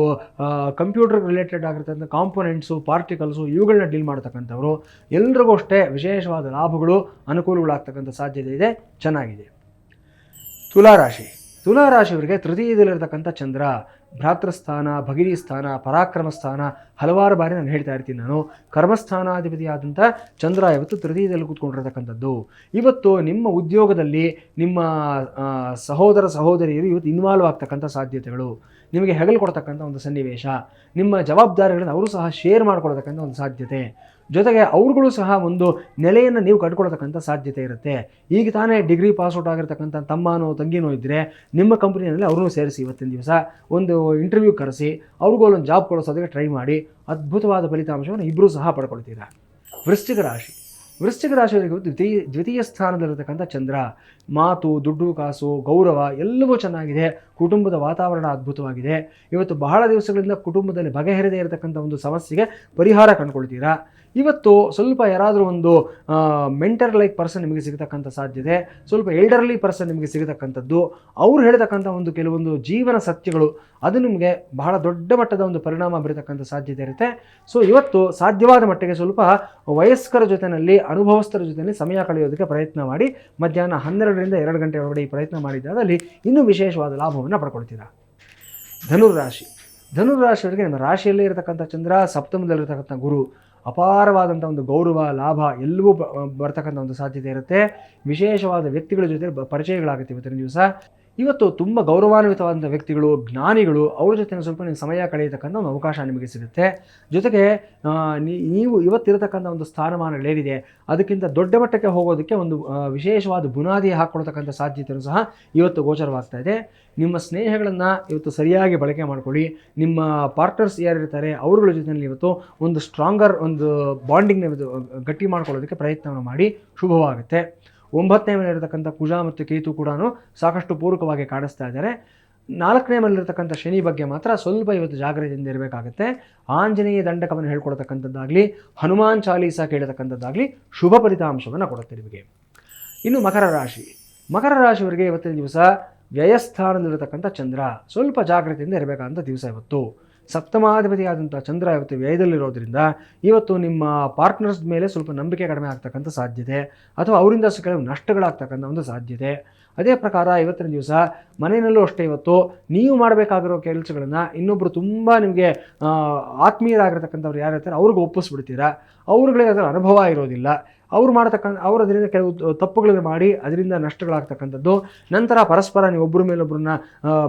ಕಂಪ್ಯೂಟರ್ ರಿಲೇಟೆಡ್ ಆಗಿರ್ತಕ್ಕಂಥ ಕಾಂಪೊನೆಂಟ್ಸು, ಪಾರ್ಟಿಕಲ್ಸು ಇವುಗಳನ್ನ ಡೀಲ್ ಮಾಡ್ತಕ್ಕಂಥವ್ರು ಎಲ್ರಿಗೂ ಅಷ್ಟೇ ವಿಶೇಷವಾದ ಲಾಭಗಳು, ಅನುಕೂಲಗಳಾಗ್ತಕ್ಕಂಥ ಸಾಧ್ಯತೆ ಇದೆ. ಚೆನ್ನಾಗಿದೆ. ತುಲಾರಾಶಿಯವರಿಗೆ ತೃತೀಯದಲ್ಲಿರತಕ್ಕಂಥ ಚಂದ್ರ, ಭ್ರಾತೃಸ್ಥಾನ, ಭಗಿನಿ ಸ್ಥಾನ, ಪರಾಕ್ರಮ ಸ್ಥಾನ, ಹಲವಾರು ಬಾರಿ ನಾನು ಹೇಳ್ತಾ ಇರ್ತೀನಿ. ನಾನು ಕರ್ಮಸ್ಥಾನಾಧಿಪತಿಯಾದಂಥ ಚಂದ್ರ ಇವತ್ತು ತೃತೀಯದಲ್ಲಿ ಕೂತ್ಕೊಂಡಿರತಕ್ಕಂಥದ್ದು. ಇವತ್ತು ನಿಮ್ಮ ಉದ್ಯೋಗದಲ್ಲಿ ನಿಮ್ಮ ಸಹೋದರ ಸಹೋದರಿಯರು ಇವತ್ತು ಇನ್ವಾಲ್ವ್ ಆಗ್ತಕ್ಕಂಥ ಸಾಧ್ಯತೆಗಳು, ನಿಮಗೆ ಹೆಗಲು ಕೊಡ್ತಕ್ಕಂಥ ಒಂದು ಸನ್ನಿವೇಶ, ನಿಮ್ಮ ಜವಾಬ್ದಾರಿಗಳನ್ನು ಅವರು ಸಹ ಶೇರ್ ಮಾಡ್ಕೊಳ್ತಕ್ಕಂಥ ಒಂದು ಸಾಧ್ಯತೆ, ಜೊತೆಗೆ ಅವ್ರುಗಳು ಸಹ ಒಂದು ನೆಲೆಯನ್ನು ನೀವು ಕಟ್ಕೊಳ್ತಕ್ಕಂಥ ಸಾಧ್ಯತೆ ಇರುತ್ತೆ. ಈಗ ತಾನೇ ಡಿಗ್ರಿ ಪಾಸ್ಔಟ್ ಆಗಿರ್ತಕ್ಕಂಥ ತಮ್ಮನೋ ತಂಗಿನೋ ಇದ್ದರೆ ನಿಮ್ಮ ಕಂಪ್ನಿಯಲ್ಲಿ ಅವ್ರನ್ನೂ ಸೇರಿಸಿ ಇವತ್ತಿನ ದಿವಸ ಒಂದು ಇಂಟರ್ವ್ಯೂ ಕರೆಸಿ ಅವ್ರಿಗೂ ಒಂದು ಜಾಬ್ ಕೊಡಿಸೋದಕ್ಕೆ ಟ್ರೈ ಮಾಡಿ. ಅದ್ಭುತವಾದ ಫಲಿತಾಂಶವನ್ನು ಇಬ್ಬರೂ ಸಹ ಪಡ್ಕೊಳ್ತೀರಾ. ವೃಶ್ಚಿಕ ರಾಶಿಯವರಿಗೆ ದ್ವಿತೀಯ ಸ್ಥಾನದಲ್ಲಿರತಕ್ಕಂಥ ಚಂದ್ರ, ಮಾತು, ದುಡ್ಡು, ಕಾಸು, ಗೌರವ ಎಲ್ಲವೂ ಚೆನ್ನಾಗಿದೆ. ಕುಟುಂಬದ ವಾತಾವರಣ ಅದ್ಭುತವಾಗಿದೆ. ಇವತ್ತು ಬಹಳ ದಿವಸಗಳಿಂದ ಕುಟುಂಬದಲ್ಲಿ ಬಗೆಹರಿದೇ ಇರತಕ್ಕಂಥ ಒಂದು ಸಮಸ್ಯೆಗೆ ಪರಿಹಾರ ಕಂಡುಕೊಳ್ತೀರಾ. ಇವತ್ತು ಸ್ವಲ್ಪ ಯಾರಾದರೂ ಒಂದು ಮೆಂಟರ್ ಲೈಕ್ ಪರ್ಸನ್ ನಿಮಗೆ ಸಿಗತಕ್ಕಂಥ ಸಾಧ್ಯತೆ, ಸ್ವಲ್ಪ ಎಲ್ಡರ್ಲಿ ಪರ್ಸನ್ ನಿಮಗೆ ಸಿಗತಕ್ಕಂಥದ್ದು, ಅವ್ರು ಹೇಳ್ತಕ್ಕಂಥ ಒಂದು ಕೆಲವೊಂದು ಜೀವನ ಸತ್ಯಗಳು ಅದು ನಿಮಗೆ ಬಹಳ ದೊಡ್ಡ ಮಟ್ಟದ ಒಂದು ಪರಿಣಾಮ ಬೀರತಕ್ಕಂಥ ಸಾಧ್ಯತೆ ಇರುತ್ತೆ. ಸೊ ಇವತ್ತು ಸಾಧ್ಯವಾದ ಮಟ್ಟಿಗೆ ಸ್ವಲ್ಪ ವಯಸ್ಕರ ಜೊತೆಯಲ್ಲಿ, ಅನುಭವಸ್ಥರ ಜೊತೆಯಲ್ಲಿ ಸಮಯ ಕಳೆಯೋದಕ್ಕೆ ಪ್ರಯತ್ನ ಮಾಡಿ. ಮಧ್ಯಾಹ್ನ 12ರಿಂದ 2 ಗಂಟೆ ಒಳಗಡೆ ಈ ಪ್ರಯತ್ನ ಮಾಡಿದ್ದಾದಲ್ಲಿ ಇನ್ನೂ ವಿಶೇಷವಾದ ಲಾಭವನ್ನು ಪಡ್ಕೊಳ್ತೀರಾ. ಧನುರಾಶಿಯವರಿಗೆ ನಿಮ್ಮ ರಾಶಿಯಲ್ಲೇ ಇರತಕ್ಕಂಥ ಚಂದ್ರ, ಸಪ್ತಮದಲ್ಲಿರತಕ್ಕಂಥ ಗುರು, ಅಪಾರವಾದಂಥ ಒಂದು ಗೌರವ, ಲಾಭ ಎಲ್ಲವೂ ಬರ್ತಕ್ಕಂಥ ಒಂದು ಸಾಧ್ಯತೆ ಇರುತ್ತೆ. ವಿಶೇಷವಾದ ವ್ಯಕ್ತಿಗಳ ಜೊತೆ ಪರಿಚಯಗಳಾಗುತ್ತೆ ಇವತ್ತಿನ ದಿವಸ. ಇವತ್ತು ತುಂಬ ಗೌರವಾನ್ವಿತವಾದಂಥ ವ್ಯಕ್ತಿಗಳು, ಜ್ಞಾನಿಗಳು, ಅವ್ರ ಜೊತೆ ಸ್ವಲ್ಪ ನೀವು ಸಮಯ ಕಳೆಯತಕ್ಕಂಥ ಒಂದು ಅವಕಾಶ ನಿಮಗೆ ಸಿಗುತ್ತೆ. ಜೊತೆಗೆ ನೀವು ಇವತ್ತಿರತಕ್ಕಂಥ ಒಂದು ಸ್ಥಾನಮಾನಗಳೇನಿದೆ ಅದಕ್ಕಿಂತ ದೊಡ್ಡ ಮಟ್ಟಕ್ಕೆ ಹೋಗೋದಕ್ಕೆ ಒಂದು ವಿಶೇಷವಾದ ಬುನಾದಿ ಹಾಕ್ಕೊಳ್ತಕ್ಕಂಥ ಸಾಧ್ಯತೆಯೂ ಸಹ ಇವತ್ತು ಗೋಚರವಾಗ್ತಾ ಇದೆ. ನಿಮ್ಮ ಸ್ನೇಹಗಳನ್ನು ಇವತ್ತು ಸರಿಯಾಗಿ ಬಳಕೆ ಮಾಡಿಕೊಳ್ಳಿ. ನಿಮ್ಮ ಪಾರ್ಟ್ನರ್ಸ್ ಯಾರಿರ್ತಾರೆ ಅವ್ರಗಳ ಜೊತೆಯಲ್ಲಿ ಇವತ್ತು ಒಂದು ಸ್ಟ್ರಾಂಗರ್ ಒಂದು ಬಾಂಡಿಂಗ್ನ ಗಟ್ಟಿ ಮಾಡ್ಕೊಳ್ಳೋದಕ್ಕೆ ಪ್ರಯತ್ನವನ್ನು ಮಾಡಿ. ಶುಭವಾಗುತ್ತೆ. 9ನೇ ಮನೆಯಲ್ಲಿರತಕ್ಕಂಥ ಕುಜ ಮತ್ತು ಕೇತು ಕೂಡ ಸಾಕಷ್ಟು ಪೂರಕವಾಗಿ ಕಾಣಿಸ್ತಾ ಇದ್ದಾರೆ. 4ನೇ ಮನೆಯಲ್ಲಿರತಕ್ಕಂಥ ಶನಿ ಬಗ್ಗೆ ಮಾತ್ರ ಸ್ವಲ್ಪ ಇವತ್ತು ಜಾಗ್ರತೆಯಿಂದ ಇರಬೇಕಾಗುತ್ತೆ. ಆಂಜನೇಯ ದಂಡಕವನ್ನು ಹೇಳ್ಕೊಳ್ತಕ್ಕಂಥದ್ದಾಗಲಿ, ಹನುಮಾನ್ ಚಾಲೀಸ ಕೇಳತಕ್ಕಂಥದ್ದಾಗಲಿ ಶುಭ ಫಲಿತಾಂಶವನ್ನು ಕೊಡುತ್ತೆ ನಿಮಗೆ. ಇನ್ನು ಮಕರ ರಾಶಿಯವರಿಗೆ ಇವತ್ತಿನ ದಿವಸ ವ್ಯಯಸ್ಥಾನದಲ್ಲಿರತಕ್ಕಂಥ ಚಂದ್ರ, ಸ್ವಲ್ಪ ಜಾಗ್ರತೆಯಿಂದ ಇರಬೇಕಾದಂಥ ದಿವಸ ಇವತ್ತು. ಸಪ್ತಮಾಧಿಪತಿಯಾದಂಥ ಚಂದ್ರ ಇವತ್ತು ವ್ಯಯದಲ್ಲಿರೋದ್ರಿಂದ ಇವತ್ತು ನಿಮ್ಮ ಪಾರ್ಟ್ನರ್ಸ್ ಮೇಲೆ ಸ್ವಲ್ಪ ನಂಬಿಕೆ ಕಡಿಮೆ ಆಗ್ತಕ್ಕಂಥ ಸಾಧ್ಯತೆ, ಅಥವಾ ಅವರಿಂದ ಕೆಲವು ನಷ್ಟಗಳಾಗ್ತಕ್ಕಂಥ ಒಂದು ಸಾಧ್ಯತೆ. ಅದೇ ಪ್ರಕಾರ ಇವತ್ತಿನ ದಿವಸ ಮನೆಯಲ್ಲೂ ಅಷ್ಟೇ ಇವತ್ತು ನೀವು ಮಾಡಬೇಕಾಗಿರೋ ಕೆಲಸಗಳನ್ನು ಇನ್ನೊಬ್ಬರು ತುಂಬ ನಿಮಗೆ ಆತ್ಮೀಯರಾಗಿರ್ತಕ್ಕಂಥವ್ರು ಯಾರು ಇರ್ತಾರೆ ಅವ್ರಿಗೆ ಒಪ್ಪಿಸ್ಬಿಡ್ತೀರಾ. ಅವ್ರುಗಳಿಗೆ ಅದರ ಅನುಭವ ಇರೋದಿಲ್ಲ. ಅವರು ಅದರಿಂದ ಕೆಲವು ತಪ್ಪುಗಳನ್ನು ಮಾಡಿ ಅದರಿಂದ ನಷ್ಟಗಳಾಗ್ತಕ್ಕಂಥದ್ದು, ನಂತರ ಪರಸ್ಪರ ನೀವು ಒಬ್ಬರ ಮೇಲೊಬ್ಬರನ್ನ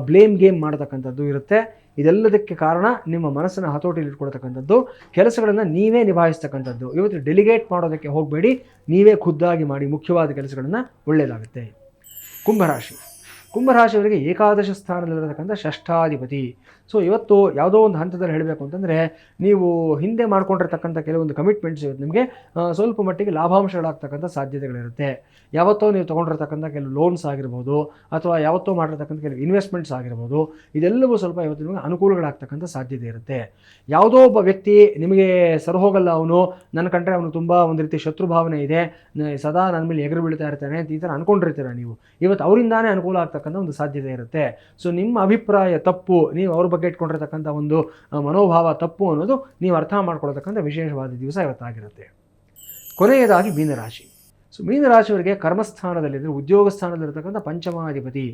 ಬ್ಲೇಮ್ ಗೇಮ್ ಮಾಡತಕ್ಕಂಥದ್ದು ಇರುತ್ತೆ. ಇದೆಲ್ಲದಕ್ಕೆ ಕಾರಣ ನಿಮ್ಮ ಮನಸ್ಸನ್ನು ಹತೋಟಿಯಲ್ಲಿ ಇಟ್ಕೊಳ್ತಕ್ಕಂಥದ್ದು, ಕೆಲಸಗಳನ್ನು ನೀವೇ ನಿಭಾಯಿಸ್ತಕ್ಕಂಥದ್ದು. ಇವತ್ತು ಡೆಲಿಗೇಟ್ ಮಾಡೋದಕ್ಕೆ ಹೋಗಬೇಡಿ, ನೀವೇ ಖುದ್ದಾಗಿ ಮಾಡಿ ಮುಖ್ಯವಾದ ಕೆಲಸಗಳನ್ನು. ಒಳ್ಳೆಯದಾಗುತ್ತೆ. ಕುಂಭರಾಶಿಯವರಿಗೆ ಏಕಾದಶ ಸ್ಥಾನದಲ್ಲಿರತಕ್ಕಂಥ ಷಷ್ಠಾಧಿಪತಿ. ಸೊ ಇವತ್ತು ಯಾವುದೋ ಒಂದು ಹಂತದಲ್ಲಿ ಹೇಳಬೇಕು ಅಂತಂದರೆ, ನೀವು ಹಿಂದೆ ಮಾಡ್ಕೊಂಡಿರ್ತಕ್ಕಂಥ ಕೆಲವೊಂದು ಕಮಿಟ್ಮೆಂಟ್ಸ್ ಇವತ್ತು ನಿಮಗೆ ಸ್ವಲ್ಪ ಮಟ್ಟಿಗೆ ಲಾಭಾಂಶಗಳಾಗ್ತಕ್ಕಂಥ ಸಾಧ್ಯತೆಗಳಿರುತ್ತೆ. ಯಾವತ್ತೋ ನೀವು ತೊಗೊಂಡಿರ್ತಕ್ಕಂಥ ಕೆಲವು ಲೋನ್ಸ್ ಆಗಿರ್ಬೋದು, ಅಥವಾ ಯಾವತ್ತೋ ಮಾಡಿರ್ತಕ್ಕಂಥ ಕೆಲವು ಇನ್ವೆಸ್ಟ್ಮೆಂಟ್ಸ್ ಆಗಿರ್ಬೋದು, ಇದೆಲ್ಲವೂ ಸ್ವಲ್ಪ ಇವತ್ತು ನಿಮಗೆ ಅನುಕೂಲಗಳಾಗ್ತಕ್ಕಂಥ ಸಾಧ್ಯತೆ ಇರುತ್ತೆ. ಯಾವುದೋ ಒಬ್ಬ ವ್ಯಕ್ತಿ ನಿಮಗೆ ಸರಿಹೋಗಲ್ಲ, ಅವನು ನನ್ನ ಕಂಡ್ರೆ ಅವನು ತುಂಬ ಒಂದು ರೀತಿ ಶತ್ರು ಭಾವನೆ ಇದೆ, ಸದಾ ನನ್ನ ಮೇಲೆ ಎಗರು ಬೀಳ್ತಾ ಇರ್ತಾನೆ ಅಂತ ಈ ಥರ ಅಂದ್ಕೊಂಡಿರ್ತೀರ ನೀವು. ಇವತ್ತು ಅವರಿಂದಾನೇ ಅನುಕೂಲ ಆಗ್ತಕ್ಕಂಥ ಒಂದು ಸಾಧ್ಯತೆ ಇರುತ್ತೆ. ಸೊ ನಿಮ್ಮ ಅಭಿಪ್ರಾಯ ತಪ್ಪು, ನೀವು ಅವ್ರ ಬಗ್ಗೆ ಇಟ್ಕೊಂಡಿರ್ತಕ್ಕಂಥ ಒಂದು ಮನೋಭಾವ ತಪ್ಪು ಅನ್ನೋದು ನೀವು ಅರ್ಥ ಮಾಡ್ಕೊಳ್ತಕ್ಕಂಥ ವಿಶೇಷವಾದ ದಿವಸ ಇವತ್ತಾಗಿರುತ್ತೆ. ಕೊನೆಯದಾಗಿ ಮೀನರಾಶಿ. ಸೊ ಮೀನರಾಶಿಯವರಿಗೆ ಕರ್ಮಸ್ಥಾನದಲ್ಲಿದ್ದರೆ, ಉದ್ಯೋಗ ಸ್ಥಾನದಲ್ಲಿರ್ತಕ್ಕಂಥ ಪಂಚಮಾಧಿಪತಿ.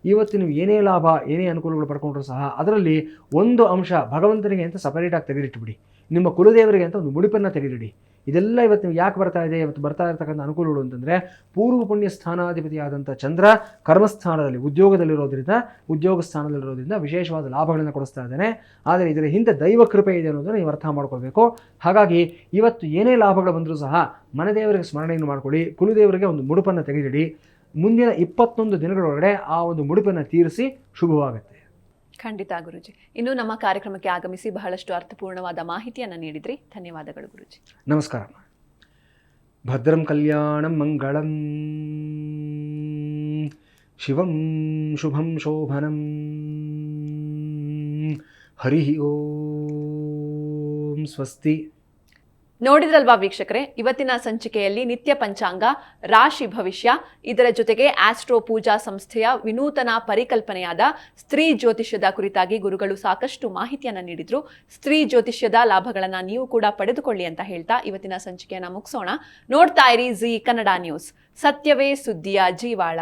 ಇವತ್ತು ನೀವು ಏನೇ ಲಾಭ, ಏನೇ ಅನುಕೂಲಗಳು ಪಡ್ಕೊಂಡ್ರೂ ಸಹ ಅದರಲ್ಲಿ ಒಂದು ಅಂಶ ಭಗವಂತನಿಗೆ ಅಂತ ಸಪರೇಟಾಗಿ ತೆಗೆದಿಟ್ಟುಬಿಡಿ. ನಿಮ್ಮ ಕುಲದೇವರಿಗೆ ಅಂತ ಒಂದು ಮುಡಿಪನ್ನು ತೆಗೆದಿಡಿ. ಇದೆಲ್ಲ ಇವತ್ತು ನೀವು ಯಾಕೆ ಬರ್ತಾ ಇದೆ, ಇವತ್ತು ಬರ್ತಾ ಇರತಕ್ಕಂಥ ಅನುಕೂಲಗಳು ಅಂತಂದರೆ, ಪೂರ್ವ ಪುಣ್ಯ ಸ್ಥಾನಾಧಿಪತಿಯಾದಂಥ ಚಂದ್ರ ಕರ್ಮಸ್ಥಾನದಲ್ಲಿ ಉದ್ಯೋಗ ಸ್ಥಾನದಲ್ಲಿರೋದ್ರಿಂದ ವಿಶೇಷವಾದ ಲಾಭಗಳನ್ನು ಕೊಡಿಸ್ತಾ ಇದ್ದಾನೆ. ಆದರೆ ಇದರ ಹಿಂದೆ ದೈವ ಕೃಪೆ ಇದೆ ಅನ್ನೋದನ್ನು ನೀವು ಅರ್ಥ ಮಾಡ್ಕೊಳ್ಬೇಕು. ಹಾಗಾಗಿ ಇವತ್ತು ಏನೇ ಲಾಭಗಳು ಬಂದರೂ ಸಹ ಮನೆದೇವರಿಗೆ ಸ್ಮರಣೆಯನ್ನು ಮಾಡ್ಕೊಳ್ಳಿ, ಕುಲದೇವರಿಗೆ ಒಂದು ಮುಡುಪನ್ನು ತೆಗೆದಿಡಿ. ಮುಂದಿನ 21 ದಿನಗಳೊಳಗಡೆ ಆ ಒಂದು ಮುಡುಪನ್ನು ತೀರಿಸಿ ಶುಭವಾಗುತ್ತೆ. ಖಂಡಿತ ಗುರುಜಿ. ಇನ್ನು ನಮ್ಮ ಕಾರ್ಯಕ್ರಮಕ್ಕೆ ಆಗಮಿಸಿ ಬಹಳಷ್ಟು ಅರ್ಥಪೂರ್ಣವಾದ ಮಾಹಿತಿಯನ್ನು ನೀಡಿದ್ರಿ. ಧನ್ಯವಾದಗಳು ಗುರುಜಿ. ನಮಸ್ಕಾರ. ಭದ್ರಂ ಕಲ್ಯಾಣಂ ಮಂಗಳಂ ಶಿವಂ ಶುಭಂ ಶೋಭನಂ. ಹರಿ ಓಂ. ಸ್ವಸ್ತಿ. ನೋಡಿದ್ರಲ್ವಾ ವೀಕ್ಷಕರೇ, ಇವತ್ತಿನ ಸಂಚಿಕೆಯಲ್ಲಿ ನಿತ್ಯ ಪಂಚಾಂಗ, ರಾಶಿ ಭವಿಷ್ಯ, ಇದರ ಜೊತೆಗೆ ಆಸ್ಟ್ರೋ ಪೂಜಾ ಸಂಸ್ಥೆಯ ವಿನೂತನ ಪರಿಕಲ್ಪನೆಯಾದ ಸ್ತ್ರೀ ಜ್ಯೋತಿಷ್ಯದ ಕುರಿತಾಗಿ ಗುರುಗಳು ಸಾಕಷ್ಟು ಮಾಹಿತಿಯನ್ನು ನೀಡಿದ್ರು. ಸ್ತ್ರೀ ಜ್ಯೋತಿಷ್ಯದ ಲಾಭಗಳನ್ನು ನೀವು ಕೂಡ ಪಡೆದುಕೊಳ್ಳಿ ಅಂತ ಹೇಳ್ತಾ ಇವತ್ತಿನ ಸಂಚಿಕೆಯನ್ನು ಮುಗಿಸೋಣ. ನೋಡ್ತಾ ಇರಿ ಜಿ ಕನ್ನಡ ನ್ಯೂಸ್, ಸತ್ಯವೇ ಸುದ್ದಿಯ ಜೀವಾಳ.